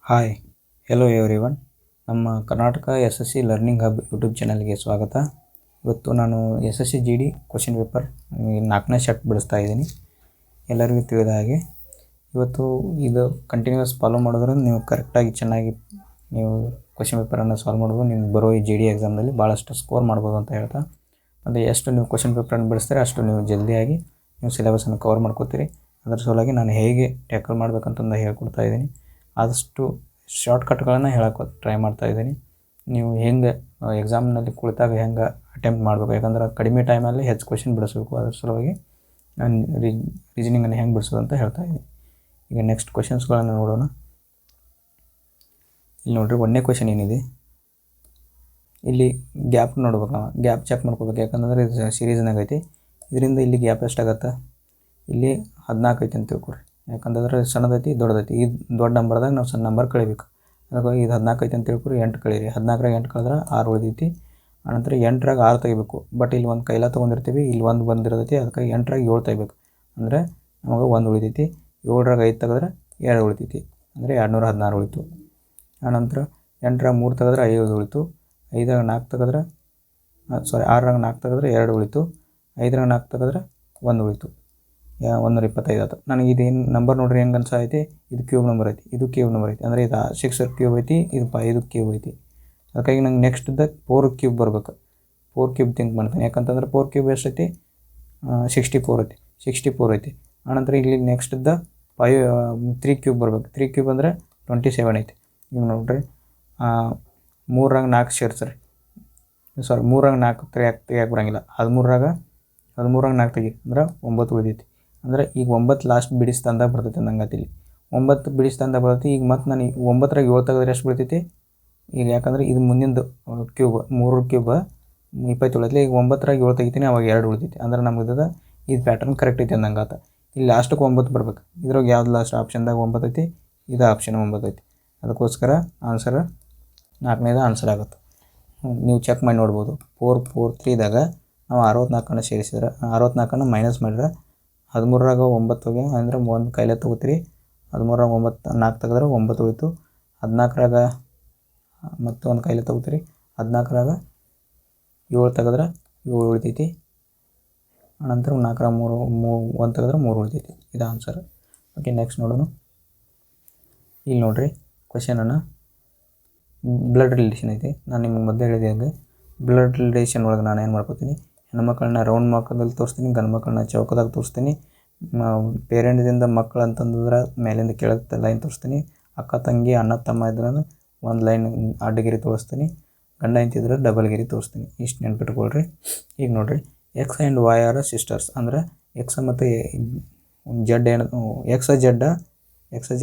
Hi hello everyone. ನಮ್ಮ Karnataka SSC learning hub YouTube ಚಾನಲ್ಗೆ ಸ್ವಾಗತ. ಇವತ್ತು ನಾನು SSC GD ಕ್ವಶನ್ ಪೇಪರ್ 4ನೇ ಸೆಟ್ ಬಿಡಿಸ್ತಾ ಇದ್ದೀನಿ. ಎಲ್ಲರಿಗೂ ತಿಳಿದ ಹಾಗೆ ಇವತ್ತು ಇದು ಕಂಟಿನ್ಯೂಸ್ ಫಾಲೋ ಮಾಡೋದ್ರಿಂದ ನೀವು ಕರೆಕ್ಟಾಗಿ ಚೆನ್ನಾಗಿ ನೀವು ಕ್ವಶನ್ ಪೇಪರನ್ನು ಸಾಲ್ವ್ ಮಾಡ್ಬೋದು. ನಿಮ್ಗೆ ಬರೋ ಈ GD ಎಕ್ಸಾಮ್ನಲ್ಲಿ ಭಾಳಷ್ಟು ಸ್ಕೋರ್ ಮಾಡ್ಬೋದು ಅಂತ ಹೇಳ್ತಾ, ಮತ್ತು ಎಷ್ಟು ನೀವು ಕ್ವಶನ್ ಪೇಪರನ್ನು ಬಿಡಿಸ್ತಾರೆ ಅಷ್ಟು ನೀವು ಜಲ್ದಿಯಾಗಿ ನೀವು ಸಿಲೆಬಸನ್ನು ಕವರ್ ಮಾಡ್ಕೋತೀರಿ. ಅದರ ಸಲುವಾಗಿ ನಾನು ಹೇಗೆ ಟ್ಯಾಕಲ್ ಮಾಡಬೇಕಂತಂದು ಹೇಳ್ಕೊಡ್ತಾ ಇದ್ದೀನಿ. ಆದಷ್ಟು ಶಾರ್ಟ್ಕಟ್ಗಳನ್ನು ಹೇಳೋಕ್ಕೆ ಟ್ರೈ ಮಾಡ್ತಾಯಿದ್ದೀನಿ. ನೀವು ಹೆಂಗೆ ಎಕ್ಸಾಮ್ನಲ್ಲಿ ಕುಳಿತಾಗ ಹೆಂಗೆ ಅಟೆಂಪ್ಟ್ ಮಾಡಬೇಕು, ಯಾಕಂದ್ರೆ ಕಡಿಮೆ ಟೈಮಲ್ಲಿ ಹೆಚ್ಚು ಕ್ವಶನ್ ಬಿಡಿಸ್ಬೇಕು. ಅದ್ರ ಸಲುವಾಗಿ ನಾನು ರೀಸನಿಂಗನ್ನು ಹೆಂಗೆ ಬಿಡಿಸೋದು ಅಂತ ಹೇಳ್ತಾಯಿದ್ದೀನಿ. ಈಗ ನೆಕ್ಸ್ಟ್ ಕ್ವಶನ್ಸ್ಗಳನ್ನು ನೋಡೋಣ. ಇಲ್ಲಿ ನೋಡಿರಿ, 1ನೇ ಕ್ವಶನ್ ಏನಿದೆ ಇಲ್ಲಿ ಗ್ಯಾಪ್ ನೋಡ್ಬೇಕು. ನಾವು ಗ್ಯಾಪ್ ಚೆಕ್ ಮಾಡ್ಕೋಬೇಕು, ಯಾಕಂದ್ರೆ ಇದು ಸೀರೀಸ್ನಾಗ ಐತಿ. ಇದರಿಂದ ಇಲ್ಲಿ ಗ್ಯಾಪ್ ಎಷ್ಟಾಗತ್ತೆ, ಇಲ್ಲಿ 14 ಐತಿ ಅಂತ ತಿಳ್ಕೊರಿ. ಯಾಕಂದ್ರೆ ಸಣ್ಣದೈತಿ ದೊಡ್ಡದೈತಿ. ಈ ದೊಡ್ಡ ನಂಬರ್ದಾಗ ನಾವು ಸಣ್ಣ ನಂಬರ್ ಕಳಿಬೇಕು. ಅದಕ್ಕಾಗಿ ಇದು 14 ಐತಿ ಅಂತ ತಿಳ್ಕೊರಿ. 8 ಕಳೀರಿ. 14ರಾಗ 8 ಕಳೆದ್ರೆ 6 ಉಳಿದೈತಿ. ಆನಂತರ 8ರಾಗ 6 ತೆಗಿಬೇಕು. ಬಟ್ ಇಲ್ಲಿ ಒಂದು ಕೈಲ ತೊಗೊಂಡಿರ್ತೀವಿ, ಇಲ್ಲಿ 1 ಬಂದಿರ್ತೈತಿ. ಅದಕ್ಕಾಗಿ 8ರಾಗ 7 ತೆಗಿಬೇಕು. ಅಂದರೆ ನಮಗೆ 1 ಉಳಿತೈತಿ. 7ರಾಗ 5 ತೆಗೆದ್ರೆ 2 ಉಳಿತೈತಿ. ಅಂದರೆ 216 ಉಳಿತು. ಆನಂತರ 8ರಾಗ 3 ತೆಗೆದ್ರೆ 5 ಉಳಿತು. 5ರಾಗ 4 ತೆಗೆದ್ರೆ 6ರಾಗ 4 ತೆಗೆದ್ರೆ 2 ಉಳಿತು. 5ರಾಗ 4 ತೆಗೆದ್ರೆ 1 ಉಳಿತು. 125 ಆಯ್ತು. ನನಗೆ ಇದೇನು ನಂಬರ್ ನೋಡ್ರಿ ಹೆಂಗೆ ಅನ್ಸೈತಿ, ಇದು ಕ್ಯೂಬ್ ನಂಬರ್ ಐತಿ, ಇದು ಕ್ಯೂಬ್ ನಂಬರ್ ಐತಿ. ಅಂದರೆ ಇದು 6 ಕ್ಯೂಬ್ ಐತಿ, ಇದು 5 ಕ್ಯೂಬ್ ಐತಿ. ಅದಕ್ಕಾಗಿ ನಂಗೆ ನೆಕ್ಸ್ಟ್ದ 4 ಕ್ಯೂಬ್ ಬರ್ಬೇಕು. 4 ಕ್ಯೂಬ್ ಥಿಂಕ್ ಮಾಡ್ತೀನಿ. ಯಾಕಂತಂದ್ರೆ 4 ಕ್ಯೂಬ್ ಎಷ್ಟೈತಿ, 64 ಐತಿ. 64 ಐತಿ. ಆನಂತರ ಇಲ್ಲಿ ನೆಕ್ಸ್ಟ್ದ 3 ಕ್ಯೂಬ್ ಬರ್ಬೇಕು. 3 ಕ್ಯೂಬ್ ಅಂದರೆ 27 ಐತಿ. ಈಗ ನೋಡ್ರಿ, 3ರಾಗ 4 ಸೇರ್ಸ್ರಿ. 3ರಾಗ 4 ತೆಗಿಯಾಕೆ ಬರೋಂಗಿಲ್ಲ. 13ರಾಗ 4 ತೆಗಿ ಅಂದ್ರೆ 9 ಉಳಿದೈತಿ. ಅಂದರೆ ಈಗ 9 ಲಾಸ್ಟ್ ಬಿಡಿಸ್ತಂದಾಗ ಬರ್ತೈತೆ ನಂಗತಿ. ಇಲ್ಲಿ 9 ಬಿಡಿಸ್ತಂದಾಗ ಬರ್ತೈತಿ. ಈಗ ಮತ್ತು ನಾನು 9ರಾಗ 7 ತೆಗೆದ್ರೆ ಎಷ್ಟು ಬೀಳ್ತೈತಿ ಈಗ, ಯಾಕಂದರೆ ಇದು ಮುಂದಿಂದು ಕ್ಯೂಬ್ 3 ಕ್ಯೂಬ್ 20 ಉಳಿತೈತಿ. ಈಗ 9ರಾಗ 7 ತೆಗಿತೀನಿ, ಅವಾಗ 2 ಉಳಿತೈತಿ. ಅಂದ್ರೆ ನಮ್ಗೆ ಇದು ಪ್ಯಾಟರ್ನ್ ಕರೆಕ್ಟ್ ಐತಿ ಅಂದಂಗಾತ. ಇಲ್ಲಿ ಲಾಸ್ಟಕ್ಕೆ 9 ಬರ್ಬೇಕು. ಇದ್ರಾಗ ಯಾವ್ದು ಲಾಸ್ಟ್ ಆಪ್ಷನ್ದಾಗ 9 ಐತಿ, ಇದು ಆಪ್ಷನ್ 9 ಐತಿ. ಅದಕ್ಕೋಸ್ಕರ ಆನ್ಸರ್ 4ನೇದು ಆನ್ಸರ್ ಆಗುತ್ತೆ. ನೀವು ಚೆಕ್ ಮಾಡಿ ನೋಡ್ಬೋದು. 4 4 3ದಾಗ ನಾವು 64ಅನ್ನು ಸೇರಿಸಿದ್ರೆ, 64ಅನ್ನು ಮೈನಸ್ ಮಾಡಿದ್ರೆ 13ರಾಗ 9 ಹೋಗಿ ಅಂದರೆ 1 ಕೈಲೇ ತೊಗೋತೀರಿ. 13ರಾಗ 9 4 ತೆಗೆದ್ರೆ 9 ಉಳಿತು. 14ರಾಗ ಮತ್ತು 1 ಕೈಲೇ ತೊಗೋತೀರಿ. 14ರಾಗ 7 ತೆಗೆದ್ರೆ 7 ಉಳಿತೈತಿ. ಆನಂತರ 4ರಾಗ 1 ತೆಗೆದ್ರೆ 3 ಉಳಿತೈತಿ. ಇದು ಆನ್ಸರ್. ಓಕೆ, ನೆಕ್ಸ್ಟ್ ನೋಡೋಣ. ಇಲ್ಲಿ ನೋಡಿರಿ ಕ್ವಶನನ್ನು ಬ್ಲಡ್ ರಿಲೇಷನ್ ಐತಿ. ನಾನು ನಿಮ್ಗೆ ಮೊದಲು ಹೇಳಿದೆ ಹಾಗೆ ಬ್ಲಡ್ ರಿಲೇಷನ್ ಒಳಗೆ ನಾನು ಏನು ಮಾಡ್ಕೋತೀನಿ, ಹೆಣ್ಮಕ್ಳನ್ನ ರೌಂಡ್ ಮಕ್ಕದಲ್ಲಿ ತೋರಿಸ್ತೀನಿ, ಗಂಡು ಮಕ್ಕಳನ್ನ ಚೌಕದಾಗ ತೋರಿಸ್ತೀನಿ. ಪೇರೆಂಟ್ದಿಂದ ಮಕ್ಕಳು ಅಂತಂದ್ರೆ ಮೇಲಿಂದ ಕೆಳಗೆ ಲೈನ್ ತೋರಿಸ್ತೀನಿ. ಅಕ್ಕ ತಂಗಿ ಅಣ್ಣ ತಮ್ಮ ಇದ್ರೆ ಒಂದು ಲೈನ್ ಅಡ್ಡಗಿರಿ ತೋರಿಸ್ತೀನಿ. ಗಂಡ ಹೆಂಡ್ತಿದ್ರೆ ಡಬಲ್ ಗಿರಿ ತೋರಿಸ್ತೀನಿ. ಇಷ್ಟು ನೆನ್ಪಿಟ್ಕೊಳ್ರಿ. ಈಗ ನೋಡಿರಿ, X and why are sisters. ಅಂದರೆ ಎಕ್ಸ್ ಮತ್ತು ಜಡ್ ಏನು, ಎಕ್ಸ್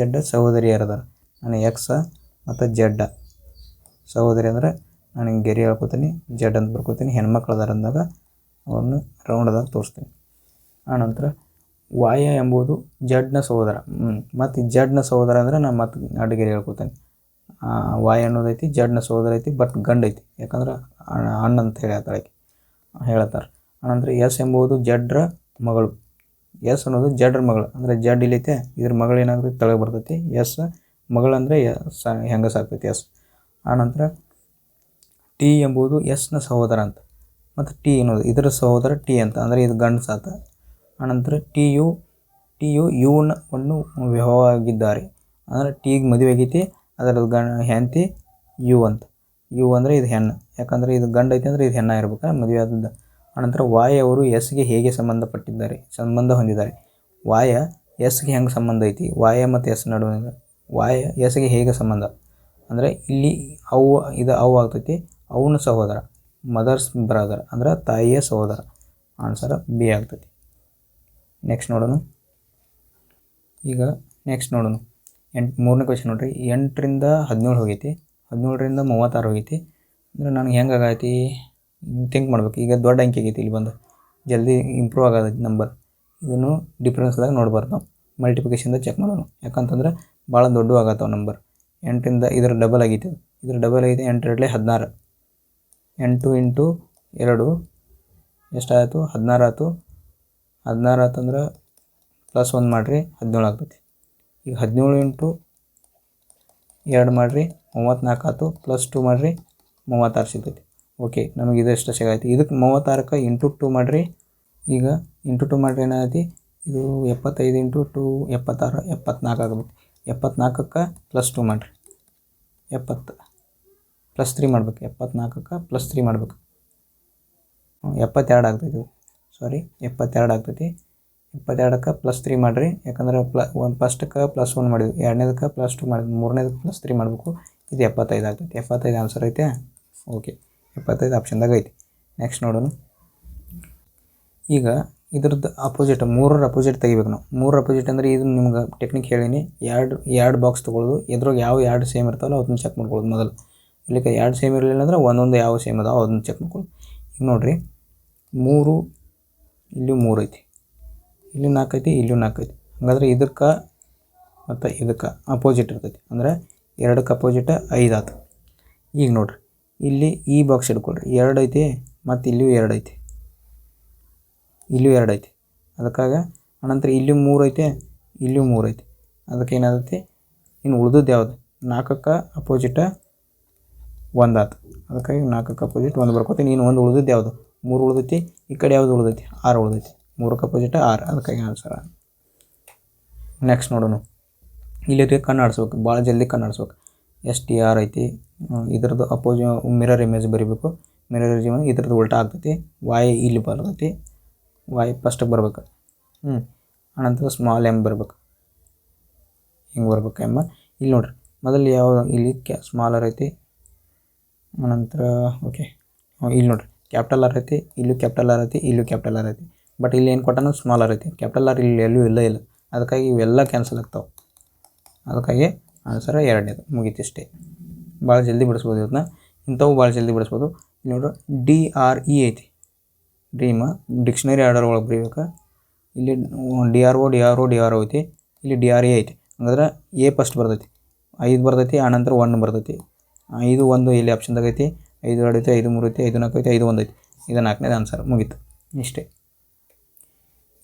ಜಡ್ಡ ಸಹೋದರಿಯರದಾರ. ನಾನು ಎಕ್ಸ ಮತ್ತು ಜಡ್ಡ ಸಹೋದರಿ ಅಂದರೆ ನಾನು ಹಿಂಗೆ ಗೆರೆ ಹೇಳ್ಕೊತೀನಿ, ಜಡ್ ಅಂತ ಬರ್ಕೋತೀನಿ. ಹೆಣ್ಮಕ್ಳು ಅದಾರ ಅಂದಾಗ ಅವನ್ನ ರೌಂಡ್ದಾಗ ತೋರಿಸ್ತೀನಿ. ಆನಂತರ ವಾಯ ಎಂಬುದು ಜಡ್ನ ಸಹೋದರ. ಮತ್ತು ಜಡ್ನ ಸಹೋದರ ಅಂದರೆ ನಾನು ಮತ್ತು ಅಡ್ಡಗೆರೆ ಹೇಳ್ಕೊತೀನಿ. ವಾಯ ಅನ್ನೋದೈತಿ ಜಡ್ನ ಸಹೋದರ ಐತಿ, ಬಟ್ ಗಂಡು ಐತಿ. ಯಾಕಂದ್ರೆ ಅಣ್ಣ ಅಂತ ಹೇಳ್ತಾರೆ. ಆನಂತರ ಎಸ್ ಎಂಬುದು ಜಡ್ರ ಮಗಳು. ಎಸ್ ಅನ್ನೋದು ಜಡ್ರ ಮಗಳು. ಅಂದರೆ ಜಡ್ ಇಲ್ಲೈತೆ, ಇದ್ರ ಮಗಳು ಏನಾಗ್ತೈತಿ ತೆಳಗೆ ಬರ್ತೈತಿ. ಎಸ್ ಮಗಳು ಅಂದರೆ ಹೆಂಗಸಾಗ್ತೈತಿ ಎಸ್. ಆನಂತರ ಟಿ ಎಂಬುದು ಎಸ್ನ ಸಹೋದರ ಅಂತ. ಮತ್ತು ಟಿ ಅನ್ನೋದು ಇದರ ಸಹೋದರ ಟಿ ಅಂತ. ಅಂದರೆ ಇದು ಗಂಡು ಸಾತ. ಆನಂತರ ಟಿ ಯು ಯುವನ್ನು ವಿವಾಹವಾಗಿದ್ದಾರೆ. ಅಂದರೆ ಟಿಗೆ ಮದುವೆ ಆಗೈತಿ, ಅದರ ಹೆಂಡತಿ ಯು ಅಂತ. ಯು ಅಂದರೆ ಇದು ಹೆಣ್ಣು. ಯಾಕಂದರೆ ಇದು ಗಂಡು ಐತಿ ಅಂದರೆ ಇದು ಹೆಣ್ಣ ಇರ್ಬೇಕು ಮದುವೆ ಆದದ್ದು. ಆನಂತರ ವಾಯ್ ಅವರು ಎಸ್ಗೆ ಹೇಗೆ ಸಂಬಂಧ ಹೊಂದಿದ್ದಾರೆ. ವಾಯ ಎಸ್ಗೆ ಹೆಂಗೆ ಸಂಬಂಧ ಐತಿ, ವಾಯ ಮತ್ತು ಎಸ್ ನಡುವೆ ವಾಯ ಎಸ್ಗೆ ಹೇಗೆ ಸಂಬಂಧ ಅಂದರೆ ಇಲ್ಲಿ ಅವು ಆಗ್ತೈತಿ. ಅವನ ಸಹೋದರ, ಮದರ್ಸ್ ಬ್ರದರ್ ಅಂದರೆ ತಾಯಿಯ ಸಹೋದರ. ಆನ್ಸರ್ ಬಿ ಆಗ್ತೈತಿ. ನೆಕ್ಸ್ಟ್ ನೋಡೋಣ. ಈಗ ನೆಕ್ಸ್ಟ್ ನೋಡೋಣ. 3ನೇ ಕ್ವಶನ್ ನೋಡಿರಿ. 8ರಿಂದ 17 ಹೋಗೈತಿ, 17ರಿಂದ 36 ಹೋಗೈತಿ. ಅಂದರೆ ನನಗೆ ಹೆಂಗೆ ಆಗೈತಿ ಥಿಂಕ್ ಮಾಡ್ಬೇಕು. ಈಗ ದೊಡ್ಡ ಅಂಕಿ ಆಗೈತಿ, ಇಲ್ಲಿ ಬಂದು ಜಲ್ದಿ ಇಂಪ್ರೂವ್ ಆಗೋದೈತಿ ನಂಬರ್. ಇದನ್ನು ಡಿಫ್ರೆನ್ಸ್ದಾಗ ನೋಡ್ಬಾರ್ದು ನಾವು, ಮಲ್ಟಿಪ್ಲಿಕೇಶನ್ದಾಗ ಚೆಕ್ ಮಾಡೋಣ. ಯಾಕಂತಂದ್ರೆ ಭಾಳ ದೊಡ್ಡ ಆಗತ್ತವ ನಂಬರ್. 8ರಿಂದ ಇದರ ಡಬಲ್ ಆಗೈತಿ, ಇದ್ರ ಡಬಲ್ ಆಗೈತಿ. 8 2 16. 8 ಇಂಟು 2 ಎಷ್ಟಾಯಿತು, 16 ಆಯ್ತು. 16 ಆತಂದ್ರೆ +1 ಮಾಡಿರಿ, 17 ಆಗ್ತೈತಿ. ಈಗ 17 ಇಂಟು 2 ಮಾಡಿರಿ 34 ಆಯ್ತು, +2 ಮಾಡಿರಿ 36 ಸಿಗ್ತೈತಿ. ಓಕೆ, ನಮಗೆ ಇದೆಷ್ಟು ಸಿಗೈತಿ. ಇದಕ್ಕೆ 36ಕ್ಕೆ ಇಂಟು 2 ಮಾಡಿರಿ. ಈಗ ಇಂಟು 2 ಮಾಡಿರಿ ಏನಾಗೈತಿ, ಇದು 75 ಇಂಟು 2 76 74 ಆಗಬೇಕು. 74ಕ್ಕೆ +2 ಮಾಡಿರಿ 70 +3 ಮಾಡ್ಬೇಕು. 74ಕ್ಕೆ +3 ಮಾಡ್ಬೇಕು. 72 ಆಗ್ತೈತಿ. ಸಾರಿ 72 ಆಗ್ತೈತಿ. 72ಕ್ಕೆ +3 ಮಾಡಿರಿ. ಯಾಕಂದ್ರೆ ಫಸ್ಟಕ್ಕೆ +1 ಮಾಡಿದ್ವಿ, ಎರಡನೇದಕ್ಕೆ +2 ಮಾಡಿದ್ವಿ, ಮೂರನೇದಕ್ಕೆ +3 ಮಾಡಬೇಕು. ಇದು 75 ಆಗ್ತೈತಿ. 75 ಆನ್ಸರ್ ಐತೆ. ಓಕೆ, 75 ಆಪ್ಷನ್ದಾಗ ಐತಿ. ನೆಕ್ಸ್ಟ್ ನೋಡೋಣ. ಈಗ ಇದ್ರದ್ದು ಅಪೋಸಿಟ್, 3ರ ಅಪೋಸಿಟ್ ತೆಗಿಬೇಕು ನಾವು. 3ರ ಅಪೋಸಿಟ್ ಅಂದರೆ ಇದು ನಿಮ್ಗೆ ಟೆಕ್ನಿಕ್ ಹೇಳೀನಿ. ಎರಡು ಬಾಕ್ಸ್ ತೊಗೊಳ್ಳೋದು, ಎದ್ರಾಗ ಯಾವ 2 ಸೇಮ್ ಇರ್ತಾವಲ್ಲ ಅದನ್ನ ಚೆಕ್ ಮಾಡ್ಕೊಳ್ಳೋದು ಮೊದಲು. ಇಲ್ಲಿಕ್ಕೆ 2 ಸೇಮ್ ಇರಲಿಲ್ಲ ಅಂದ್ರೆ ಒಂದೊಂದು ಯಾವ ಸೇಮ್ ಅದಾವ ಅದನ್ನ ಚೆಕ್ ಮಾಡ್ಕೊಳ್ಳೋದು. ಈಗ ನೋಡಿರಿ, 3 ಇಲ್ಲಿ 3 ಐತಿ, ಇಲ್ಲಿ 4 ಐತಿ, ಇಲ್ಲೂ 4 ಐತಿ. ಹಾಗಾದ್ರೆ ಇದಕ್ಕೆ ಮತ್ತು ಇದಕ್ಕೆ ಅಪೋಸಿಟ್ ಇರ್ತೈತಿ. ಅಂದರೆ 2ಕ್ಕೆ ಅಪೋಸಿಟ್ 5 ಆಯ್ತು. ಈಗ ನೋಡಿರಿ, ಇಲ್ಲಿ ಈ ಬಾಕ್ಸ್ ಹಿಡ್ಕೊಳ್ರಿ, 2 ಐತಿ ಮತ್ತು ಇಲ್ಲಿಯೂ 2 ಐತಿ, ಇಲ್ಲೂ 2 ಐತಿ. ಅದಕ್ಕಾಗ ಅನಂತರ ಇಲ್ಲಿ 3 ಐತೆ, ಇಲ್ಲೂ 3 ಐತಿ. ಅದಕ್ಕೆ ಏನಾಗುತ್ತೆ, ಇನ್ನು ಉಳಿದದ್ದು ಯಾವುದು, 4ಕ್ಕೆ ಅಪೋಸಿಟ್ 1 ಆಯ್ತು. ಅದಕ್ಕಾಗಿ 4ಕ್ಕೆ ಅಪೋಸಿಟ್ 1 ಬರ್ಕೋತೀನಿ. ಇನ್ನು 1 ಉಳಿದದ್ದು ಯಾವುದು, 3 ಉಳಿದೈತಿ. ಈ ಕಡೆ ಯಾವುದು ಉಳಿದೈತಿ, 6 ಉಳಿದೈತಿ. 3ಕ್ಕೆ ಅಪೋಸಿಟ್ 6, ಅದಕ್ಕಾಗಿ ಆನ್ಸರ್. ನೆಕ್ಸ್ಟ್ ನೋಡೋಣ. ಇಲ್ಲಿ ಕಣ್ಣು ಆಡಿಸ್ಬೇಕು, ಭಾಳ ಜಲ್ದಿ ಕಣ್ಣು ಆಡಿಸ್ಬೇಕು. STR ಐತಿ, ಇದ್ರದ್ದು ಮಿರರ್ ಇಮೇಜ್ ಬರೀಬೇಕು. ಮಿರರ್ ಇಮೇಜ್ ಇದ್ರದ್ದು ಉಲ್ಟಾ ಆಗ್ತೈತಿ. Y ಇಲ್ಲಿ ಬರ್ತೈತಿ, Y ಫಸ್ಟಿಗೆ ಬರ್ಬೇಕು. ಅನಂತರ ಸ್ಮಾಲ್ M ಬರ್ಬೇಕು, ಹಿಂಗೆ ಬರ್ಬೇಕು M. ಇಲ್ಲಿ ನೋಡಿರಿ, ಮೊದಲು ಯಾವ ಇಲ್ಲಿ ಸ್ಮಾಲರ್ ಐತಿ, ಅನಂತರ ಓಕೆ ಇಲ್ಲಿ ನೋಡಿರಿ ಕ್ಯಾಪಿಟಲ್ R ಐತಿ, ಇಲ್ಲೂ ಕ್ಯಾಪಿಟಲ್ R ಐತಿ, ಇಲ್ಲೂ ಕ್ಯಾಪಿಟಲ್ R ಐತಿ. ಬಟ್ ಇಲ್ಲಿ ಏನು ಕೊಟ್ಟಾನು ಸ್ಮಾಲರ್ ಐತಿ, ಕ್ಯಾಪಿಟಲ್ R ಇಲ್ಲಿ ಎಲ್ಲೂ ಇಲ್ಲ. ಅದಕ್ಕಾಗಿ ಇವೆಲ್ಲ ಕ್ಯಾನ್ಸಲ್ ಆಗ್ತಾವೆ. ಅದಕ್ಕಾಗಿ ಆನ್ಸರ್ 2ನೇದು ಮುಗೀತು. ಇಷ್ಟೇ, ಭಾಳ ಜಲ್ದಿ ಬಿಡಿಸ್ಬೋದು ಇವನ್ನ. ಇಂಥವು ಭಾಳ ಜಲ್ದಿ ಬಿಡಿಸ್ಬೋದು. ಇಲ್ಲಿ ನೋಡ್ರಿ, DRE ಐತಿ, ಡ್ರೀಮ್ ಡಿಕ್ಷನರಿ ಆರ್ಡರ್ ಒಳಗೆ ಬರೀಬೇಕು. ಇಲ್ಲಿ DRO ಐತಿ, ಇಲ್ಲಿ DRE ಐತಿ. ಹಂಗಂದ್ರೆ A ಫಸ್ಟ್ ಬರ್ತೈತಿ, 5 ಬರ್ತೈತಿ, ಆನಂತರ 1 ಬರ್ತೈತಿ. 5 1 ಇಲ್ಲಿ ಆಪ್ಷನ್ದಾಗ ಐತಿ. 5 2 ಐತಿ, 5 3 ಐತಿ, 5 4 ಐತಿ, 5 1 ಐತಿ. ಇದು 4ನೇದು ಆನ್ಸರ್ ಮುಗೀತು. ಇಷ್ಟೇ.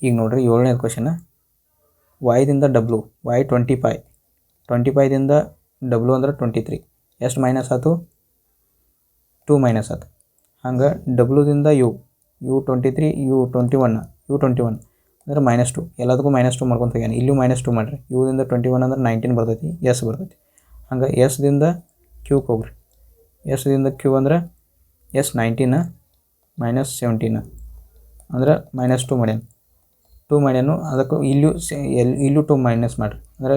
ಈಗ ನೋಡಿರಿ 7ನೇದು ಕ್ವಶನ್. Y ದಿಂದ W, Y 25, 25ದಿಂದ W ಅಂದ್ರೆ 23. ಎಷ್ಟು ಮೈನಸ್ ಆಯ್ತು, 2 ಮೈನಸ್ ಆಯ್ತು. ಹಂಗೆ W ದಿಂದ U 23, U 21 ಅಂದ್ರೆ -2. ಎಲ್ಲದಕ್ಕೂ -2 ಮಾಡ್ಕೊತ ಹೋಗ್ಯಾನ. ಇಲ್ಲೂ -2 ಮಾಡಿರಿ. U ದಿಂದ 21 ಅಂದ್ರೆ 19 ಬರ್ತೈತಿ, S ಬರ್ತೈತಿ. ಹಂಗೆ S ದಿಂದ Q ಹೋಗ್ರಿ. S ದಿಂದ Q ಅಂದ್ರೆ S 19 -17 ಅಂದ್ರೆ -2 ಮಾಡ್ಯಾನ. 2 ಮಾಡ್ಯಾನು. ಅದಕ್ಕೂ ಇಲ್ಲೂ 2 ಮೈನಸ್ ಮಾಡಿರಿ. ಅಂದರೆ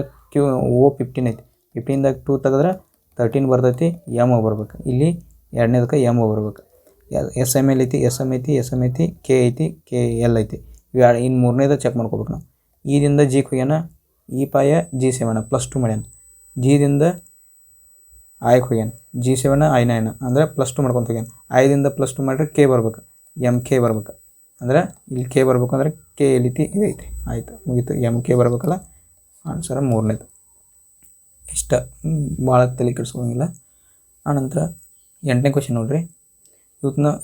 O 15 ಐತಿ. 15ದಾಗ 2 ತೆಗೆದ್ರೆ 13 ಬರ್ತೈತಿ, M ಬರ್ಬೇಕು. ಇಲ್ಲಿ 2ನೇದಕ್ಕೆ M ಬರ್ಬೇಕು. SM ಐತಿ, K ಐತಿ, KL ಐತಿ. ಇನ್ನು 3ನೇದು ಚೆಕ್ ಮಾಡ್ಕೋಬೇಕು ನಾವು. ದಿಂದ G ಹೋಗ್ಯಾನ, ಈ ಪಾಯ G7 +2 ಮಾಡ್ಯಾನ. G ದಿಂದ I ಹೋಗ್ಯಾನ, G7 I9 ಅಂದರೆ +2 ಮಾಡ್ಕೊತ ಹೋಗ್ಯಾನ. I ದಿಂದ +2 ಮಾಡಿದ್ರೆ K ಬರ್ಬೇಕು, MK ಬರ್ಬೇಕು. ಅಂದ್ರೆ ಇಲ್ಲಿ K ಬರ್ಬೇಕು ಅಂದರೆ K ಎಲ್ಲಿತಿ, ಇದೈತಿ. ಆಯಿತು, ಮುಗೀತು. MK ಬರ್ಬೇಕಲ್ಲ, ಆನ್ಸರ್ 3ನೇದು. ಇಷ್ಟ, ಭಾಳ ತಲೆ ಕೆಡಿಸ್ಕೋಂಗಿಲ್ಲ. ಆನಂತರ 8ನೇ ಕ್ವಶನ್ ನೋಡಿರಿ.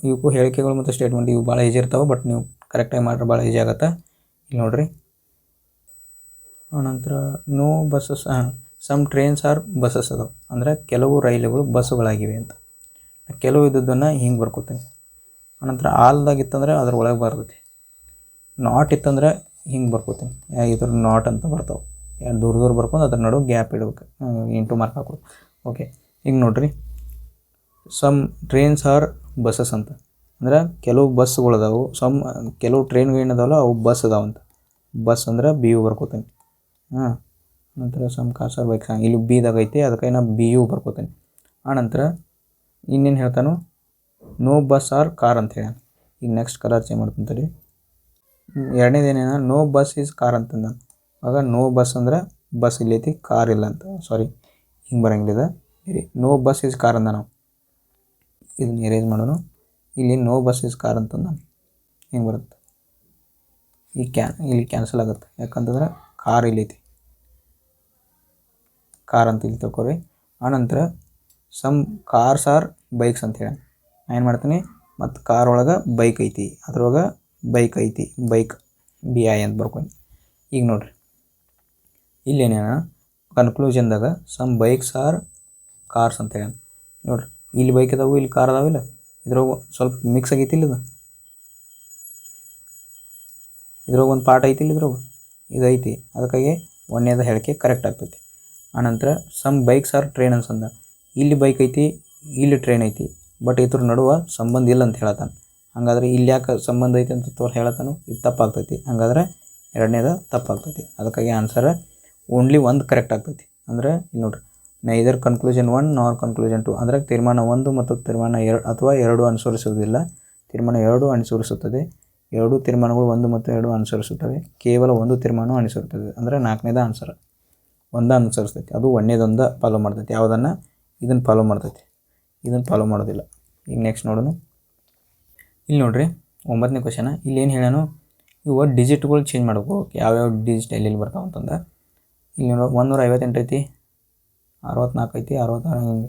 ಇವಕ್ಕೂ ಹೇಳಿಕೆಗಳು ಮತ್ತು ಸ್ಟೇಟ್ಮೆಂಟ್ ಇವು ಭಾಳ ಈಜಿ ಇರ್ತಾವೆ. ಬಟ್ ನೀವು ಕರೆಕ್ಟಾಗಿ ಮಾಡಿದ್ರೆ ಭಾಳ ಈಜಿ ಆಗುತ್ತೆ. ಇಲ್ಲಿ ನೋಡಿರಿ. ಆನಂತರ no buses, some trains or buses ಅದಾವೆ. ಅಂದರೆ ಕೆಲವು ರೈಲುಗಳು ಬಸ್ಸುಗಳಾಗಿವೆ ಅಂತ. ಕೆಲವು ಇದ್ದದ್ದನ್ನು ಹಿಂಗೆ ಬರ್ಕೋತೀನಿ. ಆನಂತರ ಆಲ್ದಾಗಿತ್ತಂದ್ರೆ ಅದ್ರ ಒಳಗೆ ಬರ್ತೈತಿ. ನಾಟ್ ಇತ್ತಂದ್ರೆ ಹಿಂಗೆ ಬರ್ಕೋತೀನಿ. ಇದ್ರ ನಾಟ್ ಅಂತ ಬರ್ತಾವೆ. ದೂರ ಬರ್ಕೊಂಡು ಅದ್ರ ನಡುವೆ ಗ್ಯಾಪ್ ಇಡ್ಬೇಕು, ಇಂಟು ಮಾರ್ಕ್ ಹಾಕೋದು. ಓಕೆ, ಈಗ ನೋಡಿರಿ, ಸಮ್ ಟ್ರೈನ್ಸ್ ಆರ್ ಬಸ್ಸಸ್ ಅಂತ. ಅಂದ್ರೆ ಕೆಲವು ಬಸ್ಸುಗಳು ಅದಾವು, ಕೆಲವು ಟ್ರೈನ್ಗಳು ಏನದಾವಲ್ಲ ಅವು ಬಸ್ ಅದಾವಂತ. ಬಸ್ ಅಂದ್ರೆ BU ಬರ್ಕೋತೀನಿ. ನಂತರ ಸಮ್ ಕಾರ್ಸ್ ಆರ್ ಬೈಕ್ಸ್, ಇಲ್ಲಿ ಬಿದಾಗ ಐತಿ, ಅದಕ್ಕೆ ನಾನು BU ಬರ್ಕೋತೀನಿ. ಆನಂತರ ಇನ್ನೇನು ಹೇಳ್ತಾನು, ನೋ ಬಸ್ ಆರ್ ಕಾರ್ ಅಂತ ಹೇಳ. ಈಗ ನೆಕ್ಸ್ಟ್ ಕಲರ್ ಚೇಂಜ್ ಮಾಡ್ಕೊಂತೀರಿ. 2ನೇದೇನೇನ, ನೋ ಬಸ್ ಈಸ್ ಕಾರ್ ಅಂತಂದ. ಆಗ ನೋ ಬಸ್ ಅಂದ್ರೆ ಬಸ್ ಇಲ್ಲೈತಿ, ಕಾರ್ ಇಲ್ಲ ಅಂತ. ಸಾರಿ, ಹಿಂಗೆ ಬರೋಂಗಿಲ್ಲ. ನೋ ಬಸ್ ಈಸ್ ಕಾರ್ ಅಂದ. ನಾವು ಇದನ್ನ ಎರೇಂಜ್ ಮಾಡೋಣ. ಇಲ್ಲಿ ನೋ ಬಸ್ ಈಸ್ ಕಾರ್ ಅಂತಂದ, ಹಿಂಗೆ ಬರುತ್ತೆ. ಇಲ್ಲಿ ಕ್ಯಾನ್ಸಲ್ ಆಗುತ್ತೆ. ಯಾಕಂತಂದ್ರೆ ಕಾರ್ ಇಲ್ಲೈತಿ, ಕಾರ್ ಅಂತ ಇಲ್ಲಿ ತಗೋರಿ. ಆನಂತರ ಸಮ್ ಕಾರ್ಸ್ ಆರ್ ಬೈಕ್ಸ್ ಅಂತ ಹೇಳಿ ನಾನು ಏನು ಮಾಡ್ತೀನಿ, ಮತ್ತು ಕಾರ್ ಒಳಗೆ ಬೈಕ್ ಐತಿ, ಅದ್ರೊಳಗೆ ಬೈಕ್ ಐತಿ, ಬೈಕ್ BI ಅಂತ ಬರ್ಕೊಂಡು. ಈಗ ನೋಡಿರಿ, ಇಲ್ಲೇನೇನ ಕನ್ಕ್ಲೂಷನ್ದಾಗ ಸಮ್ ಬೈಕ್ಸ್ ಆರ್ ಕಾರ್ಸ್ ಅಂತ ಹೇಳಿ ನೋಡ್ರಿ. ಇಲ್ಲಿ ಬೈಕ್ ಅದಾವು, ಇಲ್ಲಿ ಕಾರ್ ಅದಾವಿಲ್ಲ, ಇದ್ರಾಗ ಸ್ವಲ್ಪ ಮಿಕ್ಸ್ ಆಗೈತಿ ಇಲ್ಲ, ಇದ್ರಾಗ ಒಂದು ಪಾರ್ಟ್ ಐತಿ, ಇದ್ರಾಗ ಇದೈತಿ. ಅದಕ್ಕಾಗಿ ಒಂದೇದ ಹೇಳಿಕೆ ಕರೆಕ್ಟ್ ಆಗ್ತೈತಿ. ಆನಂತರ ಸಮ್ ಬೈಕ್ಸ್ ಆರ್ ಟ್ರೈನ್ ಅನ್ಸಂದ. ಇಲ್ಲಿ ಬೈಕ್ ಐತಿ, ಇಲ್ಲಿ ಟ್ರೈನ್ ಐತಿ, ಬಟ್ ಇದ್ರ ನಡುವೆ ಸಂಬಂಧ ಇಲ್ಲ ಅಂತ ಹೇಳತ್ತಾನೆ. ಹಾಗಾದ್ರೆ ಇಲ್ಲಿ ಯಾಕೆ ಸಂಬಂಧ ಐತಿ ಅಂತ ಹೇಳತ್ತಾನು, ಇದು ತಪ್ಪಾಗ್ತೈತಿ. ಹಾಗಾದ್ರೆ ಎರಡನೇದ ತಪ್ಪಾಗ್ತೈತಿ. ಅದಕ್ಕಾಗಿ ಆನ್ಸರ್ ಓನ್ಲಿ ಒಂದು ಕರೆಕ್ಟ್ ಆಗ್ತೈತಿ. ಅಂದರೆ ಇಲ್ಲಿ ನೋಡ್ರಿ, ನೈದರ್ ಕನ್ಕ್ಲೂಷನ್ 1 ನಾರ್ ಕನ್ಕ್ಲೂಷನ್ 2. ಅಂದರೆ ತೀರ್ಮಾನ 1 ಮತ್ತು ತೀರ್ಮಾನ 2 ಅಥವಾ 2 ಅನುಸರಿಸುವುದಿಲ್ಲ. ತೀರ್ಮಾನ 2 ಅನುಸರಿಸುತ್ತದೆ. 2 ತೀರ್ಮಾನಗಳು 1 ಮತ್ತು 2 ಅನುಸರಿಸುತ್ತವೆ. ಕೇವಲ 1 ತೀರ್ಮಾನ ಅನುಸರಿಸುತ್ತದೆ. ಅಂದರೆ 4ನೇದ ಆನ್ಸರ್ ಒಂದ ಅನುಸರಿಸ್ತೈತಿ. ಅದು ಒಂದೇದೊಂದು ಫಾಲೋ ಮಾಡ್ತೈತಿ. ಯಾವುದನ್ನು ಇದನ್ನು ಫಾಲೋ ಮಾಡ್ತೈತಿ, ಇದನ್ನು ಫಾಲೋ ಮಾಡೋದಿಲ್ಲ. ಈಗ ನೆಕ್ಸ್ಟ್ ನೋಡೋಣ. ಇಲ್ಲಿ ನೋಡ್ರಿ 9ನೇ ಕ್ವಶನ. ಇಲ್ಲಿ ಏನು ಹೇಳೋಣ, ಇವು ಡಿಜಿಟ್ಗಳು ಚೇಂಜ್ ಮಾಡಬೇಕು. ಯಾವ್ಯಾವ ಡಿಜಿಟ್ ಎಲ್ಲೆಲ್ಲಿ ಬರ್ತಾವೆ ಅಂತಂದ. ಇಲ್ಲಿ 158 ಐತಿ, 64 ಐತಿ, 66.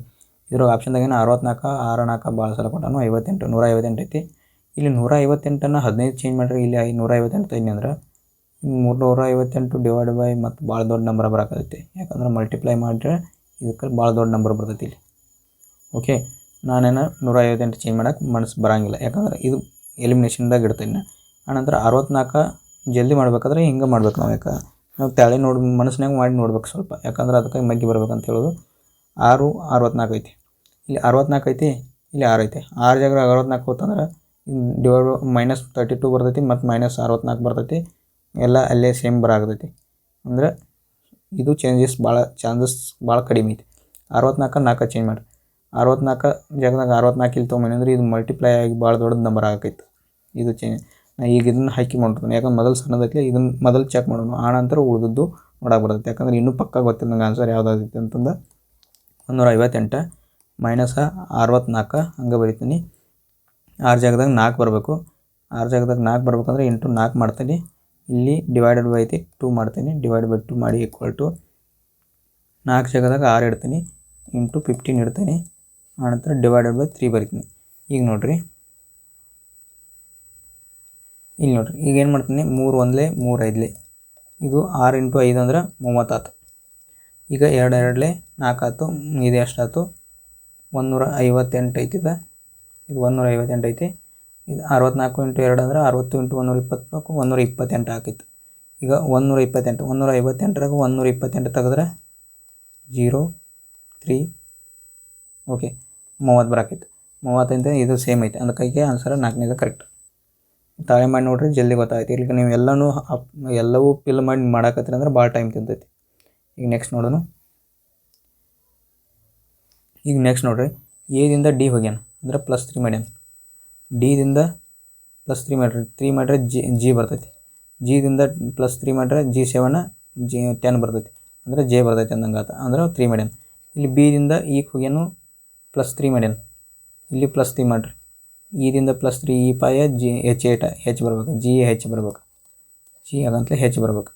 ಇದ್ರಾಗ ಆಪ್ಷನ್ದಾಗ ಏನು 64, 64 ಭಾಳ ಸಲ ಕೊಟ್ಟಾನು. 58, 158 ಐತಿ. ಇಲ್ಲಿ 158ಅನ್ನು 15 ಚೇಂಜ್ ಮಾಡಿರಿ. ಇಲ್ಲಿ 158 ಐತಿ ಅಂದ್ರೆ 358 ಡಿವೈಡ್ ಬೈ ಮತ್ತು ಭಾಳ ದೊಡ್ಡ ನಂಬರ್ ಬರಾಕತ್ತೈತಿ. ಯಾಕಂದ್ರೆ ಮಲ್ಟಿಪ್ಲೈ ಮಾಡಿದ್ರೆ ಇದಕ್ಕೆ ಭಾಳ ದೊಡ್ಡ ನಂಬರ್ ಬರ್ತೈತಿ ಇಲ್ಲಿ. ಓಕೆ, ನಾನೇನು 158 ಚೇಂಜ್ ಮಾಡೋಕೆ ಮನಸ್ಸು ಬರೋಂಗಿಲ್ಲ. ಯಾಕಂದ್ರೆ ಇದು ಎಲಿಮಿನೇಷನ್ದಾಗ ಇಡ್ತೀನಿ. ಆನಂತರ 64 ಜಲ್ದಿ ಮಾಡ್ಬೇಕಾದ್ರೆ ಹಿಂಗೆ ಮಾಡ್ಬೇಕು ನಾವು. ಯಾಕೆ ನಾವು ತಾಳೆ ನೋಡಿ ಮನಸ್ಸಿನಾಗ ಮಾಡಿ ನೋಡ್ಬೇಕು ಸ್ವಲ್ಪ. ಯಾಕಂದ್ರೆ ಅದಕ್ಕೆ ಮಗ್ಗಿ ಬರ್ಬೇಕಂತ ಹೇಳೋದು. 6, 64 ಐತಿ. ಇಲ್ಲಿ 64 ಐತಿ, ಇಲ್ಲಿ 6 ಐತಿ. 6 ಜಾಗ 64 ಹೋತಂದ್ರೆ ಡಿವೈಡ್ -32 ಬರ್ತೈತಿ ಮತ್ತು -64 ಬರ್ತೈತಿ. ಎಲ್ಲ ಅಲ್ಲೇ ಸೇಮ್ ಬರಾಕತೈತಿ. ಅಂದ್ರೆ ಇದು ಚಾನ್ಸಸ್ ಭಾಳ ಕಡಿಮೆ ಐತಿ. 64 4 ಚೇಂಜ್ ಮಾಡಿ. 64 ಜಾಗದಾಗ 64 ಇಲ್ಲಿ ತೊಗೊಂಬಂದ್ರೆ ಅಂದರೆ ಇದು ಮಲ್ಟಿಪ್ಲೈ ಆಗಿ ಭಾಳ ದೊಡ್ಡ ನಂಬರ್ ಆಗೈತೆ. ಇದು ಚೇಂಜ್. ನಾ ಈಗ ಇದನ್ನು ಹಾಕಿ ಮಾಡ್ತೀನಿ. ಯಾಕಂದ್ರೆ ಮೊದಲು ಸಣ್ಣದೈತಿ, ಇದನ್ನು ಮೊದಲು ಚೆಕ್ ಮಾಡೋಣ. ಆ ನಂತರ ಉಳಿದದ್ದು ನೋಡಕ್ಕೆ ಬರ್ತೈತೆ. ಯಾಕಂದ್ರೆ ಇನ್ನೂ ಪಕ್ಕ ಗೊತ್ತಿಲ್ಲ ನಂಗೆ ಆನ್ಸರ್ ಯಾವುದಾಗೈತೆ ಅಂತಂದು. 158 -64 ಹಂಗೆ ಬರಿತೀನಿ. 6 ಜಾಗದಾಗ 4 ಬರಬೇಕು. 6 ಜಾಗದಾಗ 4 ಬರ್ಬೇಕಂದ್ರೆ ಇಂಟು 4 ಮಾಡ್ತೀನಿ. ಇಲ್ಲಿ ಡಿವೈಡೆಡ್ ಬೈ ಐತಿ 2 ಮಾಡ್ತೀನಿ. ಡಿವೈಡ್ ಬೈ 2 ಮಾಡಿ ಈಕ್ವಲ್ ಟು 4 ಜಾಗದಾಗ 6 ಇಡ್ತೀನಿ, ಇಂಟು 15 ಇಡ್ತೀನಿ. ಆನಂತರ ಡಿವೈಡೆಡ್ ಬೈ 3 ಬರಿತೀನಿ. ಈಗ ನೋಡಿರಿ, ಇಲ್ಲಿ ನೋಡಿರಿ, ಈಗ ಏನು ಮಾಡ್ತೀನಿ, 3 1 3 5 ಇದು 6 × 5 ಅಂದ್ರೆ 30 ಆಯ್ತು. ಈಗ 2 2 4 ಆಯ್ತು. ಇದು ಎಷ್ಟು ಆಯ್ತು, 158 ಐತಿದ. ಇದು 158 ಐತಿ. ಇದು 64 × 2 ಅಂದ್ರೆ 60 × 124 128 ಆಕೈತಿ. ಈಗ 128 158ರಾಗ 128 ತೆಗೆದ್ರೆ 0 3 ಓಕೆ 30 ಬರಾಕೈತಿ. 30 ಇದು ಸೇಮ್ ಐತೆ. ಅದಕ್ಕಾಗಿ ಆನ್ಸರ್ 4ನೇದು ಕರೆಕ್ಟ್. ತಾಳೆ ಮಾಡಿ ನೋಡ್ರಿ, ಜಲ್ದಿ ಗೊತ್ತಾಗೈತಿ. ಇಲ್ಲಿ ನೀವು ಎಲ್ಲವೂ ಫಿಲ್ ಮಾಡಿ ಮಾಡಾಕತ್ತೀರಿ ಅಂದ್ರೆ ಭಾಳ ಟೈಮ್ ತಿಂತೈತಿ. ಈಗ ನೆಕ್ಸ್ಟ್ ನೋಡೋಣ. ಈಗ ನೆಕ್ಸ್ಟ್ ನೋಡ್ರಿ, ಎದಿಂದ ಡಿ ಹೋಗ್ಯಾನ ಅಂದ್ರೆ +3 ಮಾಡ್ಯಾನ. ಡಿದಿಂದ +3 ಮಾಡ್ರಿ, 3 ಮಾಡ್ರೆ ಜಿ ಬರ್ತೈತಿ. ಜಿದಿಂದ +3 ಮಾಡ್ರೆ G7 10 ಬರ್ತೈತಿ. ಅಂದರೆ ಜೆ ಬರ್ತೈತಿ ಅಂದಂಗೆ ಆತ. ಅಂದ್ರೆ 3 ಮಾಡ್ಯಾನ. ಇಲ್ಲಿ ಬಿದಿಂದ ಈಗ ಹೋಗ್ಯಾನು +3 ಮಾಡ್ಯಾನ. ಇಲ್ಲಿ +3 ಮಾಡ್ರಿ. ಇದಿಂದ +3 ಈ ಪಾಯ H ಬರ್ಬೇಕು. H ಬರ್ಬೇಕು. ಜಿ ಆಗಂತಲೇ H ಬರ್ಬೇಕು.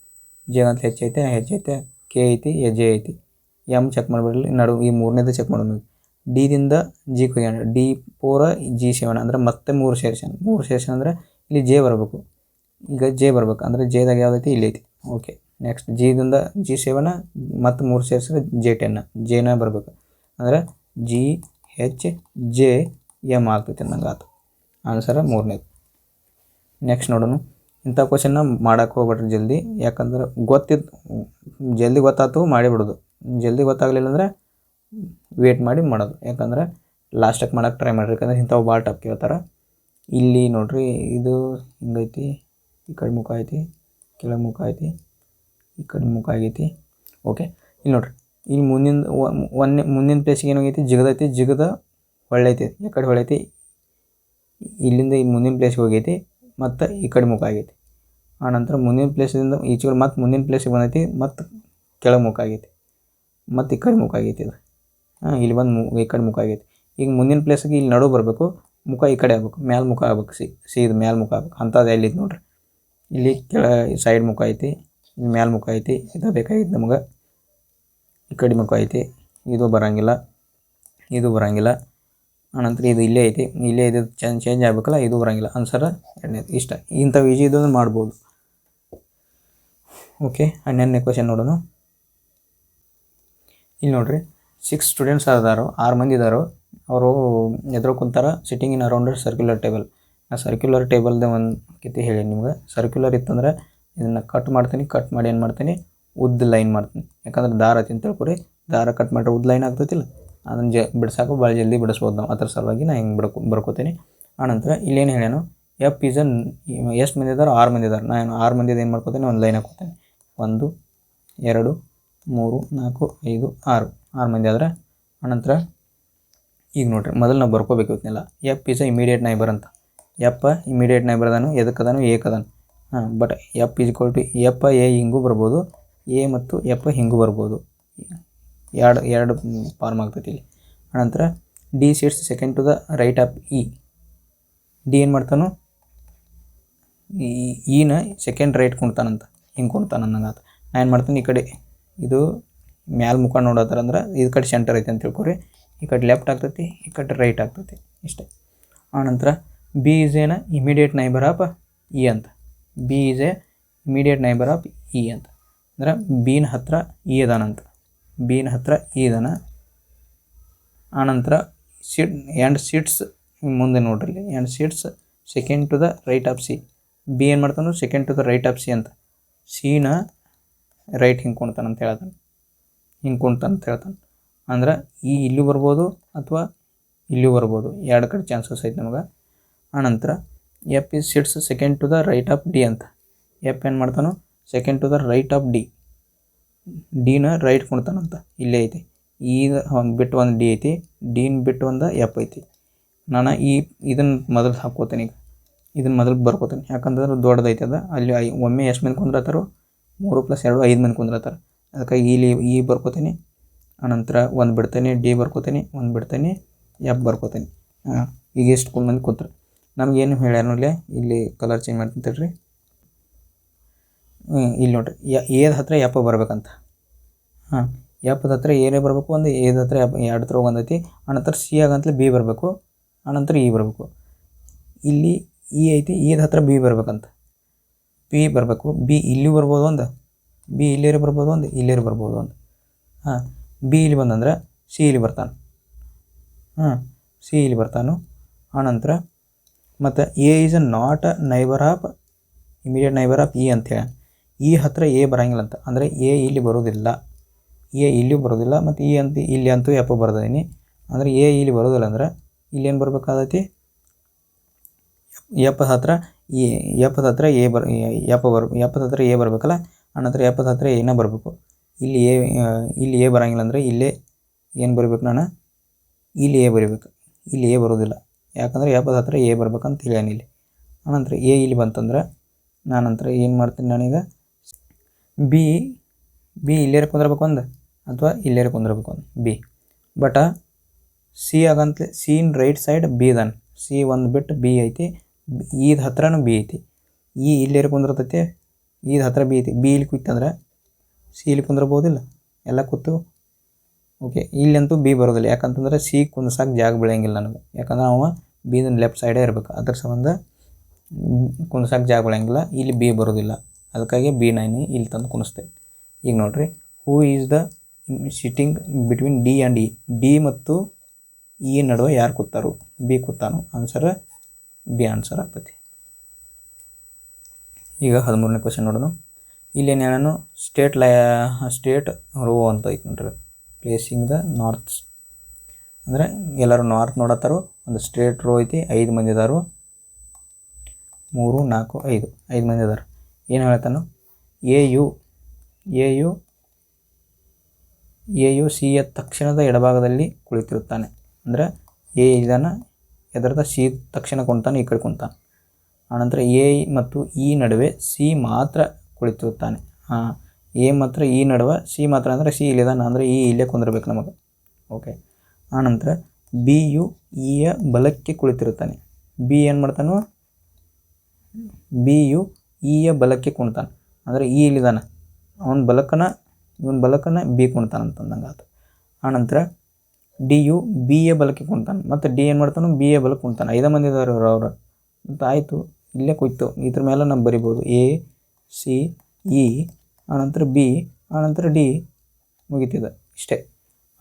ಜಿ ಆಗಂತಲೇ H ಐತೆ, ಕೆ ಐತಿ, ಜೆ ಐತಿ. ಎಮ್ ಚೆಕ್ ಮಾಡಿಬಿಡ್ಲಿ. ಈ 3ನೇದು ಚೆಕ್ ಮಾಡೋಣ. ಡಿದಿಂದ ಜಿಗೆ ಹೋಗ್ಯಾನ. D4 G7 ಅಂದರೆ ಮತ್ತೆ 3 ಸೇರ್ಸ್ಯಾನ ಅಂದರೆ ಇಲ್ಲಿ ಜೆ ಬರಬೇಕು. ಈಗ ಜೆ ಬರ್ಬೇಕು ಅಂದ್ರೆ ಜೆದಾಗ ಯಾವುದೈತಿ, ಇಲ್ಲಿ ಐತಿ. ಓಕೆ, ನೆಕ್ಸ್ಟ್ ಜಿದಿಂದ G7 ಮತ್ತು 3 ಸೇರಿಸಿದ್ರೆ J10 ಜೆನ ಬರ್ಬೇಕು. ಅಂದರೆ GHJM ಆಗ್ತೈತಿ ನಂಗೆ ಆತು. ಆನ್ಸರ 3ನೇದು. ನೆಕ್ಸ್ಟ್ ನೋಡೋಣ. ಇಂಥ ಕ್ವಶನ್ನ ಮಾಡೋಕ್ಕೆ ಹೋಗ್ಬೇಡ್ರಿ ಜಲ್ದಿ. ಯಾಕಂದ್ರೆ ಜಲ್ದಿ ಗೊತ್ತಾಯ್ತು ಮಾಡಿಬಿಡೋದು. ಜಲ್ದಿ ಗೊತ್ತಾಗಲಿಲ್ಲ ಅಂದರೆ ವೇಟ್ ಮಾಡಿ ಮಾಡೋದು. ಯಾಕಂದ್ರೆ ಲಾಸ್ಟಕ್ಕೆ ಮಾಡೋಕ್ಕೆ ಟ್ರೈ ಮಾಡಿರಿ. ಯಾಕಂದ್ರೆ ಇಂಥವು ಭಾಳ ಟಫ್ ಕೇಳ್ತಾರೆ. ಇಲ್ಲಿ ನೋಡಿರಿ, ಇದು ಹಿಂಗೈತಿ, ಈ ಕಡೆ ಮುಖ ಐತಿ, ಕೆಳಗೆ ಮುಖ ಐತಿ, ಈ ಕಡೆ ಮುಖ ಆಗೈತಿ. ಓಕೆ, ಇಲ್ಲಿ ನೋಡಿರಿ, ಇಲ್ಲಿ ಮುಂದಿನ ಪ್ಲೇಸಿಗೆ ಏನಾಗೈತಿ, ಜಿಗದೈತಿ. ಜಿಗದ ಹೊಳ್ಳೈತಿ. ಈ ಕಡೆ ಹೊಳ್ಳೈತಿ. ಇಲ್ಲಿಂದ ಈ ಮುಂದಿನ ಪ್ಲೇಸ್ಗೆ ಹೋಗೈತಿ ಮತ್ತು ಈ ಕಡೆ ಮುಖ ಆಗೈತಿ. ಆನಂತರ ಮುಂದಿನ ಪ್ಲೇಸಿಂದ ಈಚೆ ಕಡೆ ಮತ್ತು ಮುಂದಿನ ಪ್ಲೇಸಿಗೆ ಬಂದೈತಿ ಮತ್ತು ಕೆಳಗೆ ಮುಖ ಆಗೈತಿ ಮತ್ತು ಈ ಕಡೆ ಮುಖ ಆಗೈತಿ. ಇದು ಇಲ್ಲಿ ಬಂದು ಈ ಕಡೆ ಮುಖ ಆಗೈತಿ. ಈಗ ಮುಂದಿನ ಪ್ಲೇಸಿಗೆ ಇಲ್ಲಿ ನಡು ಬರಬೇಕು, ಮುಖ ಈ ಕಡೆ ಆಗ್ಬೇಕು, ಮ್ಯಾಲೆ ಮುಖ ಆಗ್ಬೇಕು. ಇದು ಮ್ಯಾಲೆ ಮುಖ ಆಗ್ಬೇಕು. ಅಂಥದ್ದು ಎಲ್ಲಿತ್ತು ನೋಡ್ರಿ. ಇಲ್ಲಿ ಸೈಡ್ ಮುಖ ಐತಿ, ಇಲ್ಲಿ ಮ್ಯಾಲೆ ಮುಖ ಐತಿ. ಇದು ಬೇಕಾಗಿತ್ತು ನಮಗೆ. ಈ ಕಡೆ ಮುಖ ಐತಿ. ಇದು ಬರೋಂಗಿಲ್ಲ, ಇದು ಬರೋಂಗಿಲ್ಲ. ಆನಂತರ ಇದು ಇಲ್ಲೇ ಐತಿ, ಇಲ್ಲೇ ಇದು ಚೇಂಜ್ ಆಗ್ಬೇಕಲ್ಲ, ಇದು ಬರೋಂಗಿಲ್ಲ. ಆನ್ಸರ್ 2ನೇದು. ಇಷ್ಟ ಇಂಥವು ಈಜಿ ಇದನ್ನು ಮಾಡ್ಬೋದು. ಓಕೆ, 12ನೇ ಕ್ವಶನ್ ನೋಡೋಣ. ಇಲ್ಲಿ ನೋಡ್ರಿ 6 ಸ್ಟೂಡೆಂಟ್ಸ್ ಅದಾರು, 6 ಮಂದಿ ಇದಾರು. ಅವರು ಎದುರು ಕುಂತಾರ, sitting in around circular table. ಆ ಸರ್ಕ್ಯುಲರ್ ಟೇಬಲ್ದ ಒಂದು ಕಿತಿ ಹೇಳಿ ನಿಮ್ಗೆ. ಸರ್ಕ್ಯುಲರ್ ಇತ್ತಂದ್ರೆ ಇದನ್ನು ಕಟ್ ಮಾಡ್ತೀನಿ, ಕಟ್ ಮಾಡಿ ಏನು ಮಾಡ್ತೀನಿ, ಉದ್ದ ಲೈನ್ ಮಾಡ್ತೀನಿ. ಯಾಕಂದ್ರೆ ದಾರ ಐತಿ ಅಂತ ತಿಳ್ಕೊರಿ, ದಾರ ಕಟ್ ಮಾಡಿದ್ರೆ ಉದ್ದ ಲೈನ್ ಆಗ್ತೈತಿಲ್ಲ, ಅದನ್ನು ಬಿಡ್ಸಾಕು ಭಾಳ ಜಲ್ದಿ ಬಿಡಿಸ್ಬೋದು ನಾವು. ಅದ್ರ ಸಲುವಾಗಿ ನಾನು ಹಿಂಗೆ ಬರ್ಕೋತೀನಿ. ಆನಂತರ ಇಲ್ಲೇನು ಹೇಳ್ಯಾನು, ಎಫ್ ಈಸ್ ಎಷ್ಟು ಮಂದಿ ಇದ್ದಾರೆ, 6 ಮಂದಿ ಇದ್ದಾರೆ. ನಾನು 6 ಮಂದಿದು ಏನು ಮಾಡ್ಕೋತೀನಿ, ಒಂದು ಲೈನ್ ಹಾಕೋತೀನಿ. 1 2 3 4 5 6 ಮಂದಿ ಆದ್ರೆ. ಆನಂತರ ಈಗ ನೋಡ್ರಿ, ಮೊದಲು ನಾವು ಬರ್ಕೋಬೇಕು ಇವತ್ತನ್ನೆಲ್ಲ. ಎಫ್ ಈಸ್ ಇಮಿಡಿಯೇಟ್ ನೈಬರ್ ಅಂತ. ಎಪ್ಪ ಇಮಿಡಿಯೇಟ್ ನೈಬರ್ ಅದಾನು, ಎದಕ್ಕದಾನು, ಏಕದಾನು. But F is equal to ಎಪ್ಪ ಎ ಹಿಂಗೂ ಬರ್ಬೋದು, ಎ ಮತ್ತು ಎಪ್ಪ ಹಿಂಗೂ ಬರ್ಬೋದು. ಎರಡು ಫಾರ್ಮ್ ಆಗ್ತೈತಿ ಇಲ್ಲಿ. ಆನಂತರ D sits second to the right of E. D ಏನು ಮಾಡ್ತಾನು, ಈನ ಸೆಕೆಂಡ್ ರೈಟ್ ಕುಣ್ತಾನಂತ, ಹಿಂಗೆ ಕುಣ್ತಾನ ಅನ್ನಂಗಾತ. ನಾ ಏನು ಮಾಡ್ತೀನಿ, ಈ ಕಡೆ ಇದು ಮ್ಯಾಲೆ ಮುಖ ನೋಡತ್ತಾರ ಅಂದ್ರೆ ಈ ಕಡೆ ಸೆಂಟರ್ ಐತೆ ಅಂತ ತಿಳ್ಕೊರಿ. ಈ ಕಡೆ ಲೆಫ್ಟ್ ಆಗ್ತೈತಿ, ಈ ಕಡೆ ರೈಟ್ ಆಗ್ತೈತಿ, ಇಷ್ಟೇ. ಆನಂತರ ಬಿ ಈಸ್ ಏನ ಇಮಿಡಿಯೇಟ್ ನೈಬರ್ ಆಫ್ ಇ ಅಂತ. B is A immediate neighbour of E ಅಂತ. ಅಂದ್ರೆ ಬಿನ ಹತ್ರ ಇ ಅದಾನಂತ, ಬಿನ ಹತ್ರ ಇ ಅದಾನ. ಆನಂತರ ಎಂಡ್ ಸೀಟ್ಸ್ ಮುಂದೆ ನೋಡ್ರಿ, and sits second to the right of C. B ಏನು ಮಾಡ್ತಾನು, second to the right of C ಅಂತ. ಸಿನ ರೈಟ್ ಹಿಂಗೆ ಕುಣ್ತಾನಂತ ಹೇಳ್ತಾನೆ, ಹಿಂಗೆ ಕುಣ್ತಾನಂತ ಹೇಳ್ತಾನೆ. ಅಂದ್ರೆ ಈ ಇಲ್ಲೂ ಬರ್ಬೋದು ಅಥವಾ ಇಲ್ಲೂ ಬರ್ಬೋದು, ಎರಡು ಕಡೆ ಚಾನ್ಸಸ್ ಐತೆ ನಮಗೆ. ಆನಂತರ F is sits second to the right of D ಅಂತ. ಎಫ್ ಏನು ಮಾಡ್ತಾನು, second to the right of D. ಡಿನ ರೈಟ್ ಕುಣ್ತಾನಂತ, ಇಲ್ಲೇ ಐತಿ. ಈಗ ಬಿಟ್ಟು ಒಂದು ಡಿ ಐತಿ, ಡಿನ ಬಿಟ್ಟು ಒಂದು ಎಫ್ ಐತಿ. ನಾನು ಇದನ್ನು ಮೊದಲು ಹಾಕ್ಕೋತೀನಿ, ಈಗ ಇದನ್ನು ಮೊದಲು ಬರ್ಕೋತೀನಿ. ಯಾಕಂದ್ರೆ ದೊಡ್ಡದೈತೆ ಅದು. ಅಲ್ಲಿ ಒಮ್ಮೆ ಎಷ್ಟು ಮಂದಿ ಕುಂದ್ರತ್ತಾರೋ, 3 + 2 5 ಮಂದಿ ಕುಂದ್ರತ್ತಾರೆ. ಅದಕ್ಕಾಗಿ ಇಲ್ಲಿ ಇ ಬರ್ಕೋತೀನಿ. ಆನಂತರ ಒಂದು ಬಿಡ್ತೀನಿ, ಡಿ ಬರ್ಕೋತೀನಿ, ಒಂದು ಬಿಡ್ತೀನಿ, ಎಫ್ ಬರ್ಕೋತೀನಿ. ಈಗ ಎಷ್ಟು ಮಂದಿ ಕೂತ್ರು. ನಮಗೇನು ಹೇಳ್ಯಾರ ಇಲ್ಲಿ ಕಲರ್ ಚೇಂಜ್ ಮಾಡ್ತೀನಿ ತಡ್ರಿ. ಇಲ್ಲಿ ನೋಡ್ರಿ, ಎದ ಹತ್ರ ಎಪ್ಪ ಬರ್ಬೇಕಂತ. ಎಪ್ಪದ ಹತ್ರ ಏನೇ ಬರಬೇಕು, ಒಂದು ಎದ ಹತ್ರ ಎರಡು ಹತ್ರ ಬಂದೈತಿ. ಆನಂತರ ಸಿ ಆಗಂತಲೇ ಬಿ ಬರಬೇಕು, ಆನಂತರ ಇ ಬರಬೇಕು. ಇಲ್ಲಿ ಇ ಐತಿ, ಇದ ಹತ್ರ ಬಿ ಬರ್ಬೇಕಂತ. ಬಿ ಬರಬೇಕು, ಬಿ ಇಲ್ಲಿ ಬರ್ಬೋದು ಒಂದು, ಬಿ ಇಲ್ಲೇರಿ ಬರ್ಬೋದು ಒಂದು, ಇಲ್ಲೇರಿ ಬರ್ಬೋದು ಒಂದು. ಬಿ ಇಲ್ಲಿ ಬಂದಂದ್ರೆ ಸಿ ಇಲ್ಲಿ ಬರ್ತಾನೆ. ಸಿ ಇಲ್ಲಿ ಬರ್ತಾನು. ಆನಂತರ ಮತ್ತು A is not a neighbour of immediate neighbour of E ಅಂತೇಳಿ. ಈ ಹತ್ರ ಎ ಬರೋಂಗಿಲ್ಲ ಅಂತ, ಅಂದರೆ ಎ ಇಲ್ಲಿ ಬರೋದಿಲ್ಲ, ಎ ಇಲ್ಲಿ ಬರೋದಿಲ್ಲ. ಮತ್ತು ಇ ಅಂತ ಇಲ್ಲಿ ಅಂತೂ ಎಪ್ಪ ಬರ್ದೀನಿ, ಅಂದರೆ ಎ ಇಲ್ಲಿ ಬರೋದಿಲ್ಲ. ಅಂದ್ರೆ ಇಲ್ಲಿ ಏನು ಬರ್ಬೇಕಾದೈತಿ, ಎಪ್ಪದ ಹತ್ರ ಎ, ಎಪ್ಪದ ಹತ್ರ ಎ ಎಪ್ಪದ ಹತ್ರ ಎ ಬರಬೇಕಲ್ಲ. ಆನಂತರ ಎಪ್ಪದ ಹತ್ರ ಏನ ಬರಬೇಕು. ಇಲ್ಲಿ ಎ ಬರೋಂಗಿಲ್ಲ, ಅಂದರೆ ಇಲ್ಲೇ ಏನು ಬರಬೇಕು, ನಾನು ಇಲ್ಲಿ ಎ ಬರೀಬೇಕು. ಇಲ್ಲಿ ಎ ಬರೋದಿಲ್ಲ, ಯಾಕಂದರೆ ಎಪ್ಪದ ಹತ್ರ ಎ ಬರ್ಬೇಕಂತ ಹೇಳ್ಯಾನ ಇಲ್ಲಿ. ಆನಂತರ ಎ ಇಲ್ಲಿ ಬಂತಂದ್ರೆ ನಾನಂತರ ಏನು ಮಾಡ್ತೀನಿ, ನಾನೀಗ ಬಿ ಇಲ್ಲೇರ ಕುಂದಿರ್ಬೇಕು ಒಂದು, ಅಥವಾ ಇಲ್ಲೇರ ಕುಂದಿರ್ಬೇಕು ಒಂದು ಬಿ. ಬಟ್ ಸಿ ಆಗಂತಲೇ ಸಿನ್ ರೈಟ್ ಸೈಡ್ ಬಿ ಅದಾನ. ಸಿ ಒಂದು ಬಿಟ್ಟು ಬಿ ಐತಿ, ಈದ ಹತ್ರನೂ ಬಿ ಐತಿ. ಇಲ್ಲೇರ ಕುಂದಿರ್ತೈತಿ, ಈದ ಹತ್ರ ಬಿ ಐತಿ. ಬಿ ಇಲ್ಲಿ ಕೂತಂದ್ರೆ ಸಿ ಇಲ್ಲಿ ಕುಂದಿರ್ಬೋದಿಲ್ಲ, ಎಲ್ಲ ಕೂತು. ಓಕೆ, ಇಲ್ಲಂತೂ ಬಿ ಬರೋದಿಲ್ಲ, ಯಾಕಂತಂದ್ರೆ ಸಿ ಕುಂದ್ರಸಾಕೆ ಜಾಗ ಬೆಳೆಯಂಗಿಲ್ಲ ನನಗೆ. ಯಾಕಂದ್ರೆ ಅವ ಬಿನ ಲೆಫ್ಟ್ ಸೈಡೇ ಇರಬೇಕು, ಅದ್ರ ಸಂಬಂಧ ಕುಂದ್ರಸಾಕೆ ಜಾಗ ಬೆಳೆಯಂಗಿಲ್ಲ. ಇಲ್ಲಿ ಬಿ ಬರೋದಿಲ್ಲ, ಅದಕ್ಕಾಗಿ B9 ಇಲ್ಲಿ ತಂದು ಕುಣಿಸ್ತೇವೆ. ಈಗ ನೋಡಿರಿ, who is the sitting between D and E. D ಮತ್ತು ಇ ನಡುವೆ ಯಾರು ಕೂತಾರು, ಬಿ ಕೂತಾನು. ಆನ್ಸರ್ ಬಿ ಆನ್ಸರ್ ಆಗ್ತೈತಿ. ಈಗ 13ನೇ ಕ್ವೆಶನ್ ನೋಡೋಣ. ಇಲ್ಲೇನು ಹೇಳೋಣ, ಸ್ಟೇಟ್ ರೋ ಅಂತ ಐತೆ ನೋಡ್ರಿ. ಪ್ಲೇಸಿಂಗ್ ದ ನಾರ್ತ್ ಅಂದರೆ ಎಲ್ಲರೂ ನಾರ್ತ್ ನೋಡತ್ತಾರು. ಒಂದು ಸ್ಟ್ರೇಟ್ ರೋ ಐತಿ, 5 ಮಂದಿ ಇದಾರು. 3 4 5 ಮಂದಿ ಇದಾರೆ. ಏನು ಹೇಳ್ತಾನು, ಎ ಯು ಸಿಯ ತಕ್ಷಣದ ಎಡಭಾಗದಲ್ಲಿ ಕುಳಿತಿರುತ್ತಾನೆ. ಅಂದರೆ ಎ ಇದನ್ನು ಎದರದ ಸಿ ತಕ್ಷಣ ಕುಂತಾನೆ, ಈ ಕಡೆ ಕುಂತಾನೆ. ಆನಂತರ ಎ ಮತ್ತು ಇ ನಡುವೆ ಸಿ ಮಾತ್ರ ಕುಳಿತಿರುತ್ತಾನೆ. ಎ ಮಾತ್ರ ಇ ನಡುವೆ ಸಿ ಮಾತ್ರ, ಅಂದರೆ ಸಿ ಇಲ್ಲಿದಾನೆ, ಅಂದರೆ ಇ ಇಲ್ಲೇ ಕುಂದಿರ್ಬೇಕು ನಮಗೆ. ಓಕೆ. ಆನಂತರ ಬಿ ಯು ಇಯ ಬಲಕ್ಕೆ ಕುಳಿತಿರುತ್ತಾನೆ. ಬಿ ಏನು ಮಾಡ್ತಾನು, ಬಿ ಯು ಇಯ ಬಲಕ್ಕೆ ಕುಣ್ತಾನೆ, ಅಂದರೆ ಇ ಇಲ್ಲಿದಾನೆ, ಇವನ ಬಲಕ್ಕನ ಬಿ ಕುಣ್ತಾನಂತಂದಂಗೆ ಆತ. ಆನಂತರ ಡಿ ಯು ಬಿ ಯ ಬಲಕ್ಕೆ ಕುಣ್ತಾನೆ, ಮತ್ತು ಡಿ ಏನು ಮಾಡ್ತಾನು, ಬಿ ಯ ಬಲಕ್ಕೆ ಕುಣ್ತಾನೆ. 5 ಮಂದಿ ಇದ್ದಾರೆ ಅವ್ರು. ಮತ್ತು ಆಯಿತು, ಇಲ್ಲೇ ಕುಯ್ತು. ಇದ್ರ ಮೇಲೆ ನಾವು ಬರಿಬೋದು ಎ ಸಿ ಇ, ಆನಂತರ ಬಿ, ಆನಂತರ ಡಿ, ಮುಗಿತಿದೆ ಇಷ್ಟೇ.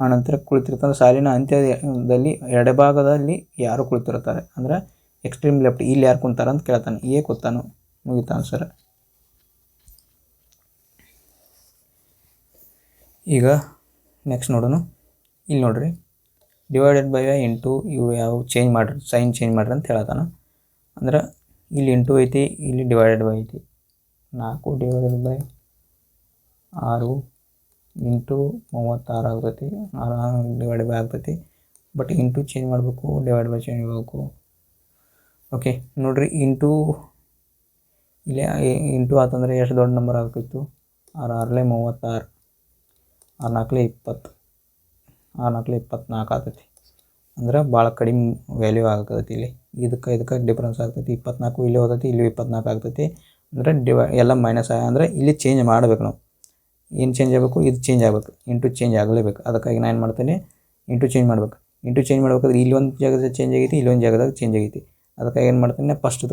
ಆನಂತರ ಕುಳಿತಿರ್ತಾರೆ ಸಾಲಿನ ಅಂತ್ಯದಲ್ಲಿ ಎಡಭಾಗದಲ್ಲಿ ಯಾರು ಕುಳಿತಿರ್ತಾರೆ ಅಂದರೆ ಎಕ್ಸ್ಟ್ರೀಮ್ ಲೆಫ್ಟ್ ಇಲ್ಲಿ ಯಾರು ಕುಂತಾರ ಅಂತ ಕೇಳ್ತಾನೆ. ಎ ಕೂತಾನು, ಮುಗಿತಾ ಆನ್ಸರ್. ಈಗ ನೆಕ್ಸ್ಟ್ ನೋಡೋಣ. ಇಲ್ಲಿ ನೋಡ್ರಿ ಡಿವೈಡೆಡ್ ಬೈ ಇಂಟು ಇವು ಯಾವ ಚೇಂಜ್ ಮಾಡಿರಿ, ಸೈನ್ ಚೇಂಜ್ ಮಾಡಿರಿ ಅಂತ ಹೇಳ್ತಾನೆ. ಅಂದ್ರೆ ಇಲ್ಲಿ ಇಂಟು ಐತಿ, ಇಲ್ಲಿ ಡಿವೈಡೆಡ್ ಬೈ ಐತಿ. 4 ಡಿವೈಡೆಡ್ ಬೈ 6 ಇಂಟು 36 ಆಗ್ತೈತಿ. 6 ಡಿವೈಡ್ ಬೈ ಆಗ್ತೈತಿ. ಬಟ್ ಇಂಟು ಚೇಂಜ್ ಮಾಡಬೇಕು, ಡಿವೈಡ್ ಬೈ ಚೇಂಜ್ ಮಾಡಬೇಕು. ಓಕೆ ನೋಡಿರಿ, ಇಂಟು ಇಲ್ಲೇ ಇಂಟು ಆತಂದರೆ ಎಷ್ಟು ದೊಡ್ಡ ನಂಬರ್ ಆಗ್ತಿತ್ತು? 6 6 36, 6 4 20, 6 4 24 ಆಗ್ತೈತಿ. ಅಂದ್ರೆ ಭಾಳ ಕಡಿಮೆ ವ್ಯಾಲ್ಯೂ ಆಗ್ತೈತಿ. ಇಲ್ಲಿ ಇದಕ್ಕೆ ಡಿಫ್ರೆನ್ಸ್ ಆಗ್ತೈತಿ. 24 ಇಲ್ಲಿ ಹೋಗ್ತೈತಿ, ಇಲ್ಲಿ 24 ಆಗ್ತೈತಿ. ಅಂದರೆ ಎಲ್ಲ ಮೈನಸ್ ಅಂದರೆ ಇಲ್ಲಿ ಚೇಂಜ್ ಮಾಡಬೇಕು. ನಾವು ಏನು ಚೇಂಜ್ ಆಗಬೇಕು? ಇದು ಚೇಂಜ್ ಆಗಬೇಕು, ಇಂಟು ಚೇಂಜ್ ಆಗಲೇಬೇಕು. ಅದಕ್ಕಾಗಿ ನಾನು ಏನು ಮಾಡ್ತೇನೆ, ಇಂಟು ಚೇಂಜ್ ಮಾಡ್ಬೇಕು. ಇಂಟು ಚೇಂಜ್ ಮಾಡ್ಬೇಕಾದ್ರೆ ಇಲ್ಲಿ ಒಂದು ಜಾಗದಾಗ ಚೇಂಜ್ ಆಗೈತಿ, ಇಲ್ಲೊಂದು ಜಾಗದಾಗ ಚೇಂಜ್ ಆಗೈತಿ. ಅದಕ್ಕಾಗಿ ಏನು ಮಾಡ್ತೀನಿ, ಫಸ್ಟ್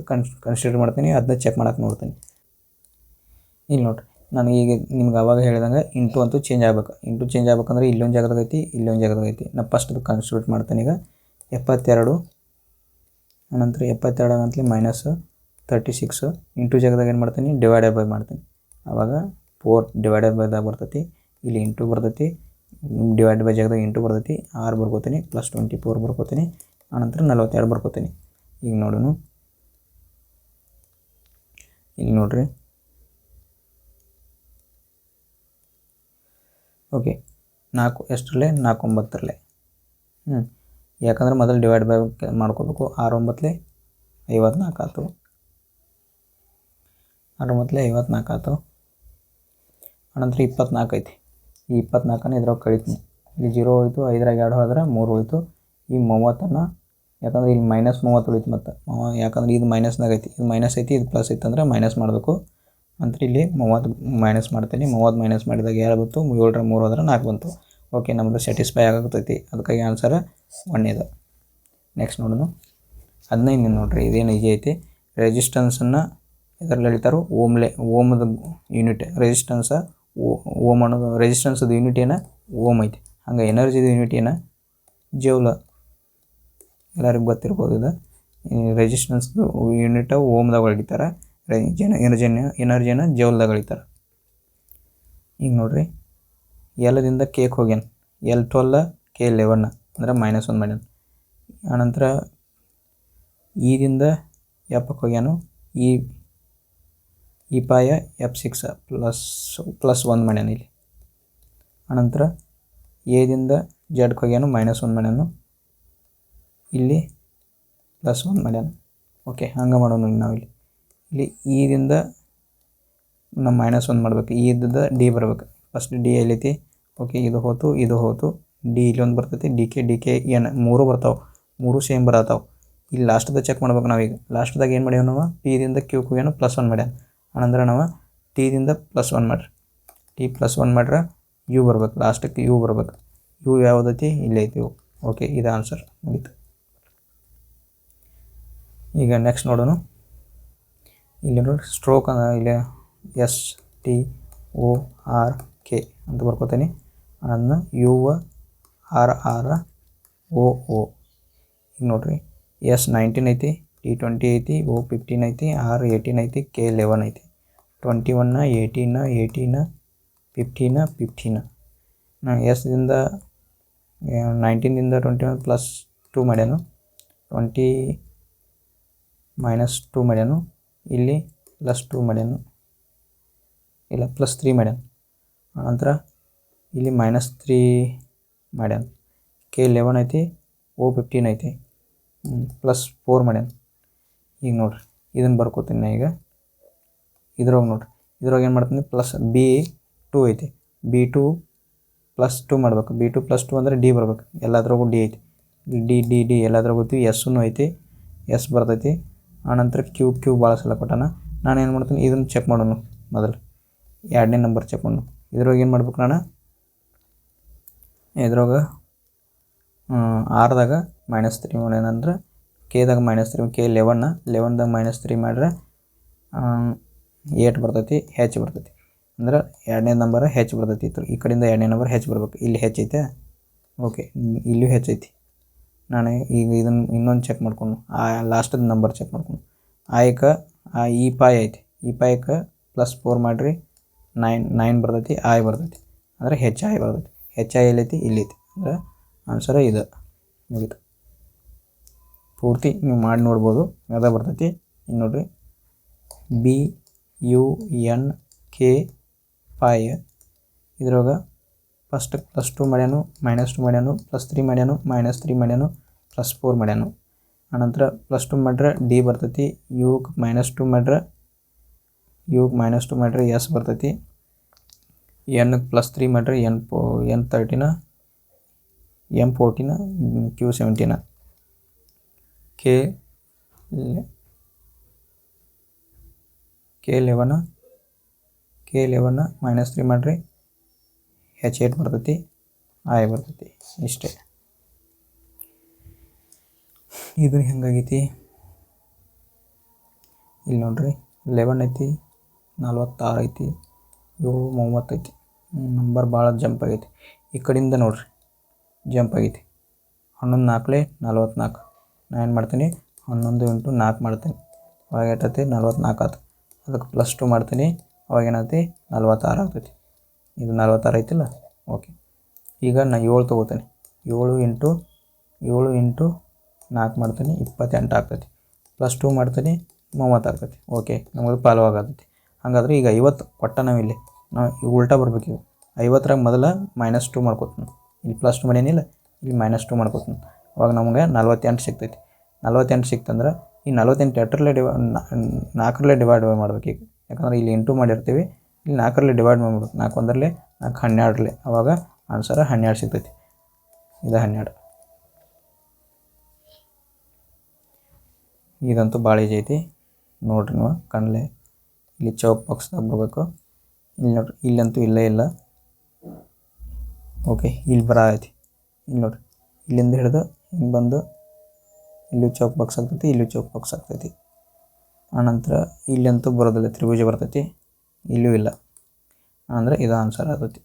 ಕನ್ಸಿಡರ್ ಮಾಡ್ತೀನಿ, ಅದನ್ನ ಚೆಕ್ ಮಾಡೋಕೆ ನೋಡ್ತೀನಿ. ಇಲ್ಲಿ ನೋಡಿರಿ, ನಾನು ಈಗ ನಿಮ್ಗೆ ಅವಾಗ ಹೇಳಿದಂಗೆ ಇಂಟು ಅಂತೂ ಚೇಂಜ್ ಆಗ್ಬೇಕು. ಇಂಟು ಚೇಂಜ್ ಆಗ್ಬೇಕಂದ್ರೆ ಇಲ್ಲೊಂದು ಜಾಗದಾಗ ಐತಿ, ಇಲ್ಲೊಂದು ಜಾಗದಾಗ ಐತಿ. ನಾನು ಫಸ್ಟ್ ಕನ್ಸಿಡರ್ ಮಾಡ್ತೀನಿ. ಈಗ 72 ಅನಂತರ 72 ಅಂತಲೇ ಮೈನಸ್ 36 ಇಂಟು ಜಾಗದಾಗ ಏನು ಮಾಡ್ತೀನಿ, ಡಿವೈಡೆಡ್ ಬೈ ಮಾಡ್ತೀನಿ. ಆವಾಗ 4 ಡಿವೈಡೆಡ್ ಬೈದಾಗ ಬರ್ತೈತಿ, ಇಲ್ಲಿ ಇಂಟು ಬರ್ತೈತಿ, ಡಿವೈಡ್ ಬೈ ಜಾಗದಾಗ ಇಂಟು ಬರ್ತೈತಿ. 6 ಬರ್ಕೋತೀನಿ, ಪ್ಲಸ್ 24 ಬರ್ಕೋತೀನಿ, ಆನಂತರ 42 ಬರ್ಕೋತೀನಿ. ಈಗ ನೋಡೋಣ, ಇಲ್ಲಿ ನೋಡ್ರಿ. ಓಕೆ 4 ಎಷ್ಟರಲ್ಲೇ 4 9ರಲ್ಲೇ. ಯಾಕಂದ್ರೆ ಮೊದಲು ಡಿವೈಡ್ ಬೈ ಮಾಡ್ಕೋಬೇಕು. 6 9 54 ಆಯ್ತು. 6 9 54 ಆಯ್ತು. ಅನಂತರ 24 ಐತಿ. ಈ 24ನ ಇದ್ರಾಗ ಕಳಿತೀನಿ. ಇಲ್ಲಿ 0 ಹೋಯ್ತು, 5ರಾಗ 2 ಹೋದ್ರೆ 3 ಹೋಯ್ತು. ಈ 30ನ್ನು ಯಾಕಂದ್ರೆ ಇಲ್ಲಿ ಮೈನಸ್ 30 ಉಳಿತು. ಮತ್ತು ಯಾಕಂದ್ರೆ ಇದು ಮೈನಸ್ನಾಗ ಐತಿ, ಇದು ಮೈನಸ್ ಐತಿ, ಇದು ಪ್ಲಸ್ ಐತೆ ಅಂದ್ರೆ ಮೈನಸ್ ಮಾಡಬೇಕು. ಅಂತ ಇಲ್ಲಿ 30 ಮೈನಸ್ ಮಾಡ್ತೀನಿ. 30 ಮೈನಸ್ ಮಾಡಿದಾಗ ಯಾರು ಬಂತು? 7ರ 3 ಹೋದ್ರೆ 4 ಬಂತು. ಓಕೆ, ನಮ್ಮದು ಸ್ಯಾಟಿಸ್ಫೈ ಆಗುತ್ತೈತಿ. ಅದಕ್ಕಾಗಿ ಆನ್ಸರ್ 1 ಇದೆ. ನೆಕ್ಸ್ಟ್ ನೋಡೋಣ 15 ನೋಡ್ರಿ. ಇದೇನು ಈಜಿ ಐತಿ. ರೆಸಿಸ್ಟೆನ್ಸನ್ನು ಇದರಲ್ಲಿ ಹೇಳ್ತಾರೆ ಓಮದ ಯೂನಿಟ್. ರೆಸಿಸ್ಟೆನ್ಸ ಓಮ್ ಅನ್ನೋದು ರೆಸಿಸ್ಟೆನ್ಸದ ಯೂನಿಟ್ ಏನು? ಓಮ್ ಐತಿ. ಹಂಗೆ ಎನರ್ಜಿದ ಯೂನಿಟ್ ಏನು? ಜೌಲ. ಎಲ್ಲರಿಗೂ ಗೊತ್ತಿರ್ಬೋದು. ಇದು ರೆಸಿಸ್ಟೆನ್ಸ್ ಯೂನಿಟ್ ಓಮ್ದಾಗ ಹೊಡಿತಾರೆ. ಎನರ್ಜಿನ ಜೌಲ್ದಾಗ ಹೊಡಿತಾರೆ. ಈಗ ನೋಡ್ರಿ, ಎಲ್ಲದಿಂದ ಕೇಕ್ ಹೋಗ್ಯಾನ. L12 K11 ಅಂದರೆ -1 ಮಾಡ್ಯಾನ. ಆನಂತರ ಈದಿಂದ ಎಪ್ಪಕ್ಕೆ ಹೋಗ್ಯಾನು. ಈ ಪಾಯ F6 ಪ್ಲಸ್ 1 ಮಾಡ್ಯಾನ ಇಲ್ಲಿ. ಆನಂತರ ಎದಿಂದ ಜಡ್ಗೆ ಹೋಗ್ಯಾನು, -1 ಮಾಡ್ಯಾನು. ಇಲ್ಲಿ +1 ಮಾಡ್ಯಾನ. ಓಕೆ, ಹಂಗೆ ಮಾಡೋಣ ನಾವು. ಇಲ್ಲಿ ಈದಿಂದ ನಾವು -1 ಮಾಡಬೇಕು. ಇದ್ದ ಡಿ ಬರಬೇಕು. First D ಎಲ್ಲೈತಿ? ಓಕೆ, ಇದು ಹೋತು. ಡಿ ಇಲ್ಲೊಂದು ಬರ್ತೈತಿ. ಡಿ ಕೆ ಏನು 3 ಬರ್ತಾವೆ, 3 ಸೇಮ್ ಬರತ್ತಾವೆ. ಇಲ್ಲಿ ಲಾಸ್ಟ್ದಾಗ ಚೆಕ್ ಮಾಡ್ಬೇಕು ನಾವೀಗ. ಲಾಸ್ಟ್ದಾಗ ಏನು ಮಾಡ್ಯಾವ ನಾವು? ಪಿದಿಂದ ಕ್ಯೂ ಹೋಗ್ಯಾನು, +1 ಮಾಡ್ಯಾನ. ಆನಂತರ ನಾವು ಟಿದಿಂದ +1 ಮಾಡ್ರಿ. ಟಿ +1 ಮಾಡ್ರೆ ಯು ಬರ್ಬೇಕು. ಲಾಸ್ಟಕ್ಕೆ ಯು ಬರ್ಬೇಕು. ಯು ಯಾವುದೈತಿ? ಇಲ್ಲೇ ಐತಿ. ಓಕೆ, ಇದು ಆನ್ಸರ್ ಮುಗೀತು. ಈಗ ನೆಕ್ಸ್ಟ್ ನೋಡೋಣ. ಇಲ್ಲಿ ನೋಡಿ ಸ್ಟ್ರೋಕ್ ಇಲ್ಲಿ STORK ಅಂತ ಬರ್ಕೋತೀನಿ. ಅದನ್ನು URROO. ಈಗ ನೋಡಿರಿ, S19 ಐತಿ, T20 ಐತಿ, O15 ಐತಿ, R18 ಐತಿ, K11 ಐತಿ. 21 18 15 ನಾನು ಎಸ್ದಿಂದ 19ದಿಂದ 21 +2 ಮಾಡ್ಯಾನು. 20 -2 ಮಾಡ್ಯಾನು. ಇಲ್ಲಿ +2 ಮಾಡ್ಯಾನು, ಇಲ್ಲ +3 ಮಾಡ್ಯಾನು. ನಂತರ ಇಲ್ಲಿ -3 ಮಾಡ್ಯಾನ. K11 ಐತಿ, O15 ಐತಿ, +4 ಮಾಡ್ಯಾನ. ಈಗ ನೋಡ್ರಿ, ಇದನ್ನು ಬರ್ಕೋತೀನಿ ನಾ. ಈಗ ಇದ್ರಾಗ ನೋಡ್ರಿ, ಇದ್ರಾಗ ಏನು ಮಾಡ್ತೀನಿ? B2 ಐತಿ. B2 +2 ಮಾಡ್ಬೇಕು. B2 +2 ಅಂದರೆ ಡಿ ಬರ್ಬೇಕು. ಎಲ್ಲದ್ರಾಗೂ ಡಿ ಐತಿ. ಡಿ ಎಲ್ಲದ್ರಾಗೂ ಐತಿ. ಎಸ್ಸೂ ಐತಿ, ಎಸ್ ಬರ್ತೈತಿ. ಆನಂತರ ಕ್ಯೂ ಭಾಳ ಸಲ ಕೊಟ್ಟಾನ. ನಾನು ಏನು ಮಾಡ್ತೀನಿ? ಇದನ್ನು ಚೆಕ್ ಮಾಡೋಣ ಮೊದಲು. 2ನೇ ನಂಬರ್ ಚೆಕ್ ಮಾಡೋಣ. ಇದ್ರಾಗ ಏನು ಮಾಡ್ಬೇಕು ನಾನು? ಇದ್ರಾಗ ಆರ್ದಾಗ -3 ಮಾಡ್ಯಾನಂದ್ರೆ ಕೆದಾಗ -3, K11ದಾಗ -3 ಮಾಡ್ರೆ 8 ಬರ್ತೈತಿ, ಹೆಚ್ ಬರ್ತೈತಿ. ಅಂದ್ರೆ 2ನೇ ನಂಬರ್ ಹೆಚ್ ಬರ್ತೈತಿ. ಈ ಕಡೆಯಿಂದ 2ನೇ ನಂಬರ್ ಹೆಚ್ ಬರ್ಬೇಕು. ಇಲ್ಲಿ ಹೆಚ್ ಐತೆ, ಓಕೆ, ಇಲ್ಲೂ ಹೆಚ್ಚೈತಿ. ನಾನು ಈಗ ಇದನ್ನು ಇನ್ನೊಂದು ಚೆಕ್ ಮಾಡ್ಕೊಂಡು ಲಾಸ್ಟದ ನಂಬರ್ ಚೆಕ್ ಮಾಡ್ಕೊಂಡು ಆಯ್ಕೆ ಈ ಪಾಯ್ ಐತಿ, ಈ ಪಾಯಕ್ಕೆ +4 ಮಾಡಿರಿ 9 ಬರ್ತೈತಿ, ಆಯ್ ಬರ್ತೈತಿ ಅಂದರೆ ಹೆಚ್ಚಾಯ್ ಬರ್ತೈತಿ. ಹೆಚ್ಚಾಯ್ ಎಲ್ಲೈತಿ ಇಲ್ಲೈತಿ ಅಂದ್ರೆ ಆನ್ಸರ ಇದು ಮುಗಿತು. ಪೂರ್ತಿ ನೀವು ಮಾಡಿ ನೋಡ್ಬೋದು ಅದ ಬರ್ತೈತಿ. ಇನ್ನು ನೋಡ್ರಿ BUNK ಪಾಯ್ ಇದ್ರೊಳಗೆ ಫಸ್ಟ್ +2 ಮಾಡ್ಯಾನು, -2 ಮಾಡ್ಯಾನು, +3 ಮಾಡ್ಯಾನು, -3 ಮಾಡ್ಯಾನು, +4 ಮಾಡ್ಯಾನು. ಆನಂತರ +2 ಮಾಡ್ರೆ D ಬರ್ತೈತಿ, ಇವ್ಗೆ -2 ಮಾಡ್ರೆ S ಬರ್ತೈತಿ, Nಗೆ +3 ಮಾಡ್ರೆ N13, M14, Q17, K11 -3 ಮಾಡ್ರಿ H8 ಬರ್ತೈತಿ, ಆಯ್ ಬರ್ತೈತಿ. ಇಷ್ಟೇ. ಇದು ಹೆಂಗಾಗೈತಿ ಇಲ್ಲಿ ನೋಡ್ರಿ 11 ಐತಿ, 46 ಐತಿ, 7 30 ಐತಿ. ನಂಬರ್ ಭಾಳ ಜಂಪ್ ಆಗೈತಿ. ಈ ಕಡೆಯಿಂದ ನೋಡ್ರಿ ಜಂಪ್ ಆಗೈತಿ. 11 4 44. ನಾನು ಏನು ಮಾಡ್ತೀನಿ 11 × 4 ಮಾಡ್ತೀನಿ, ಅವಾಗ ಎಷ್ಟೈತಿ 44 ಆಯ್ತು. ಅದಕ್ಕೆ +2 ಮಾಡ್ತೀನಿ, ಅವಾಗ ಏನೈತಿ 46 ಆಗ್ತೈತಿ. ಇದು 46 ಐತಿಲ್ಲ. ಓಕೆ, ಈಗ ನಾನು 7 ತೊಗೋತೀನಿ. 7 × 4 ಮಾಡ್ತೀನಿ, 28 ಆಗ್ತೈತಿ. +2 ಮಾಡ್ತೀನಿ, 30 ಆಗ್ತೈತಿ. ಓಕೆ, ನಮಗೆ ಪಾಲು ಆಗತೈತಿ. ಹಾಗಾದ್ರೆ ಈಗ 50 ಕೊಟ್ಟ ನಾವಿಲ್ಲಿ ನಾವು ಉಲ್ಟಾ ಬರ್ಬೇಕು. ಇದು 50ರಾಗ ಮೊದಲ -2 ಮಾಡ್ಕೊತೀನಿ, ಇಲ್ಲಿ +2 ಮಾಡೇನಿಲ್ಲ, ಇಲ್ಲಿ -2 ಮಾಡ್ಕೊತೀನಿ. ಅವಾಗ ನಮಗೆ 48 ಸಿಗ್ತೈತಿ. 48 ಸಿಕ್ತಂದ್ರೆ ಈ 48 4ರಲ್ಲೇ ಡಿವೈಡ್ ಮಾಡ್ಬೇಕು. ಈಗ ಯಾಕಂದ್ರೆ ಇಲ್ಲಿ ಇಂಟು ಮಾಡಿರ್ತೀವಿ, ಇಲ್ಲಿ 4ರಲ್ಲೇ ಡಿವೈಡ್ ಮಾಡ್ಬೇಕು. 4 1 4 12 ಅವಾಗ ಆನ್ಸರ್ 12 ಸಿಗ್ತೈತಿ. ಇದು 12. ಇದಂತೂ ಭಾಳ ಈಜಿ ಐತಿ ನೋಡ್ರಿ. ನೀವು ಕಣ್ಲೆ ಇಲ್ಲಿ ಚೌಕ್ ಬಾಕ್ಸ್ದಾಗ ಬರಬೇಕು. ಇಲ್ಲಿ ನೋಡ್ರಿ, ಇಲ್ಲಂತೂ ಇಲ್ಲೇ ಇಲ್ಲ. ಓಕೆ, ಇಲ್ಲಿ ಐತಿ. ಇಲ್ಲಿ ನೋಡ್ರಿ, ಇಲ್ಲಿಂದ ಹಿಡಿದು ಹಿಂಗೆ ಬಂದು ಇಲ್ಲೂ ಚೌಕ್ ಬಾಕ್ಸ್ ಆಗ್ತೈತಿ, ಇಲ್ಲೂ ಚೌಕ್ ಬಾಕ್ಸ್ ಆಗ್ತೈತಿ. ಆನಂತರ ಇಲ್ಲಂತೂ ಬರೋದಿಲ್ಲ, ತ್ರಿಭುಜ ಬರ್ತೈತಿ, ಇಲ್ಲೂ ಇಲ್ಲ. ಅಂದರೆ ಇದು ಆನ್ಸರ್ ಆಗ್ತೈತಿ.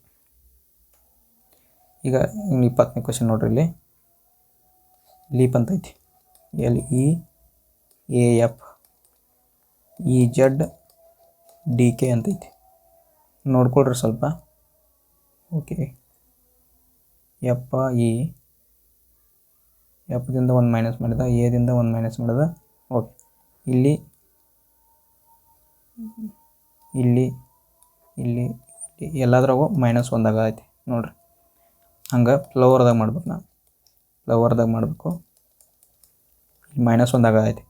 ಈಗ 20ನೇ ಕ್ವಶನ್ ನೋಡ್ರಿ. ಇಲ್ಲಿ ಲೀಪ್ ಅಂತೈತಿ, LEAF EZDK ಅಂತೈತಿ. ನೋಡ್ಕೊಳ್ರಿ ಸ್ವಲ್ಪ. ಓಕೆ, ಎಫ್ದಿಂದ 1 ಮೈನಸ್ ಮಾಡಿದ, ಎದಿಂದ 1 ಮೈನಸ್ ಮಾಡಿದ. ಓಕೆ, ಇಲ್ಲಿ ಎಲ್ಲದ್ರಾಗೂ -1 ಆಗೈತಿ ನೋಡ್ರಿ. ಹಂಗೆ ಫ್ಲವರ್ದಾಗ ಮಾಡ್ಬೇಕು. ನಾವು ಫ್ಲವರ್ದಾಗ ಮಾಡಬೇಕು. -1 ಆಗೈತಿ.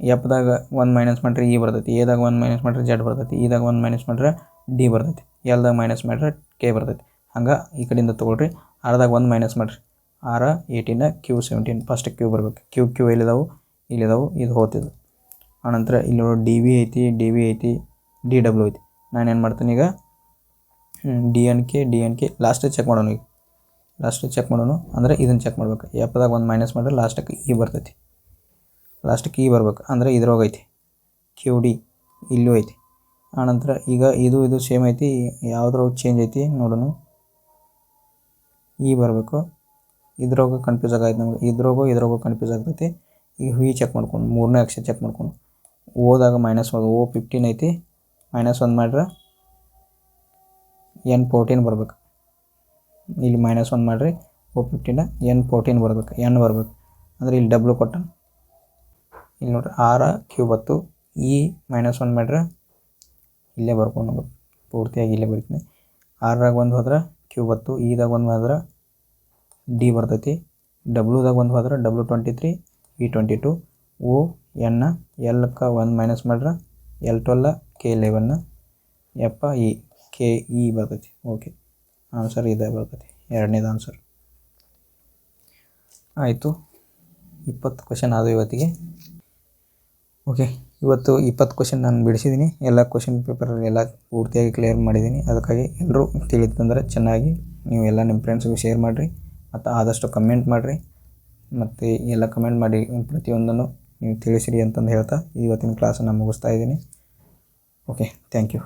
ಎಫ್ದಾಗ 1 ಮೈನಸ್ ಮಾಡ್ರೆ E ಬರ್ತೈತಿ, ಎದಾಗ 1 ಮೈನಸ್ ಮಾಡ್ರೆ Z ಬರ್ತೈತಿ, ಇದಾಗ 1 ಮೈನಸ್ ಮಾಡ್ರೆ D ಬರ್ತೈತಿ, ಎಲ್ದಾಗ ಮೈನಸ್ ಮಾಡ್ರೆ K ಬರ್ತೈತಿ. ಹಂಗೆ ಈ ಕಡೆಯಿಂದ ತೊಗೊಳ್ರಿ. ಆರ್ದಾಗ 1 ಮೈನಸ್ ಮಾಡಿರಿ, 6 18 Q17. ಫಸ್ಟ್ Q ಬರ್ಬೇಕು. Q ಎಲ್ಲಿದಾವು, ಇಲ್ಲಿದಾವು, ಇದು ಹೋಗ್ತಿದ್ದು. ಆನಂತರ ಇಲ್ಲಿ ನೋಡಿ DV ಐತಿ, DV ಐತಿ, DW ಐತಿ. ನಾನೇನು ಮಾಡ್ತೀನಿ ಈಗ DNK ಲಾಸ್ಟಿಗೆ ಚೆಕ್ ಮಾಡೋಣ. ಈಗ ಲಾಸ್ಟಿಗೆ ಚೆಕ್ ಮಾಡೋಣ ಅಂದರೆ ಇದನ್ನು ಚೆಕ್ ಮಾಡ್ಬೇಕು. ಎಫ್ದಾಗ 1 ಮೈನಸ್ ಮಾಡಿದ್ರೆ ಲಾಸ್ಟಿಗೆ E ಬರ್ತೈತಿ, ಲಾಸ್ಟಿಗೆ E ಬರ್ಬೇಕು. ಅಂದರೆ ಇದ್ರೋಗೈತಿ QD, ಇಲ್ಲೂ ಐತಿ. ಆನಂತರ ಈಗ ಇದು ಸೇಮ್ ಐತಿ, ಯಾವುದ್ರಾಗ ಚೇಂಜ್ ಐತಿ ನೋಡೋಣ. E ಬರಬೇಕು. ಇದ್ರಾಗ ಕನ್ಫ್ಯೂಸ್ ಆಗೈತಿ ನಮಗೆ, ಇದ್ರಾಗೂ ಕನ್ಫ್ಯೂಸ್ ಆಗ್ತೈತಿ. ಈಗ V ಚೆಕ್ ಮಾಡ್ಕೊಂಡು 3ನೇ ಅಕ್ಷರ ಚೆಕ್ ಮಾಡ್ಕೊಂಡು ಓದಾಗ -1 O15 ಐತಿ, -1 ಮಾಡ್ರೆ N14 ಬರ್ಬೇಕು. ಇಲ್ಲಿ -1 ಮಾಡ್ರಿ O15 N14 ಬರ್ಬೇಕು, N ಬರ್ಬೇಕು. ಅಂದರೆ ಇಲ್ಲಿ W ಕೊಟ್ಟ. ಇಲ್ಲಿ ನೋಡ್ರಿ 6 Q ಬತ್ತು, E -1 ಮಾಡ್ರೆ ಇಲ್ಲೇ ಬರ್ಕೊಂಡು ಪೂರ್ತಿಯಾಗಿ ಇಲ್ಲೇ ಬರ್ತೀನಿ. 6ರಾಗ 1 ಹೋದ್ರೆ Q ಬತ್ತು, ಇದಾಗ 1 ಹೋದ್ರೆ D ಬರ್ತೈತಿ, W ದಾಗ 1 ಹೋದ್ರೆ W23 V22, O N Lಕ್ಕೆ 1 minus ಮಾಡ್ರೆ L12 K11 F E KE ಬರ್ತೈತಿ. ಓಕೆ, ಆನ್ಸರ್ ಇದೇ ಬರ್ತೈತಿ, ಎರಡನೇದು ಆನ್ಸರ್ ಆಯಿತು. 20 ಕ್ವಶನ್ ಆದವು ಇವತ್ತಿಗೆ. ಓಕೆ, ಇವತ್ತು 20 ಕ್ವಶನ್ ನಾನು ಬಿಡಿಸಿದ್ದೀನಿ. ಎಲ್ಲ ಕ್ವಶನ್ ಪೇಪರಲ್ಲಿ ಎಲ್ಲ ಪೂರ್ತಿಯಾಗಿ ಕ್ಲಿಯರ್ ಮಾಡಿದ್ದೀನಿ. ಅದಕ್ಕಾಗಿ ಎಲ್ಲರೂ ತಿಳಿತಂದ್ರೆ ಚೆನ್ನಾಗಿ ನೀವು ಎಲ್ಲ ನಿಮ್ಮ ಫ್ರೆಂಡ್ಸ್ಗೂ ಶೇರ್ ಮಾಡಿರಿ ಮತ್ತು ಆದಷ್ಟು ಕಮೆಂಟ್ ಮಾಡಿರಿ. ಮತ್ತು ಎಲ್ಲ ಕಮೆಂಟ್ ಮಾಡಿ ಪ್ರತಿಯೊಂದನ್ನು ನೀವು ತಿಳಿಸಿರಿ ಅಂತಂದು ಹೇಳ್ತಾ ಇವತ್ತಿನ ಕ್ಲಾಸನ್ನು ಮುಗಿಸ್ತಾ ಇದ್ದೀನಿ. Okay, thank you.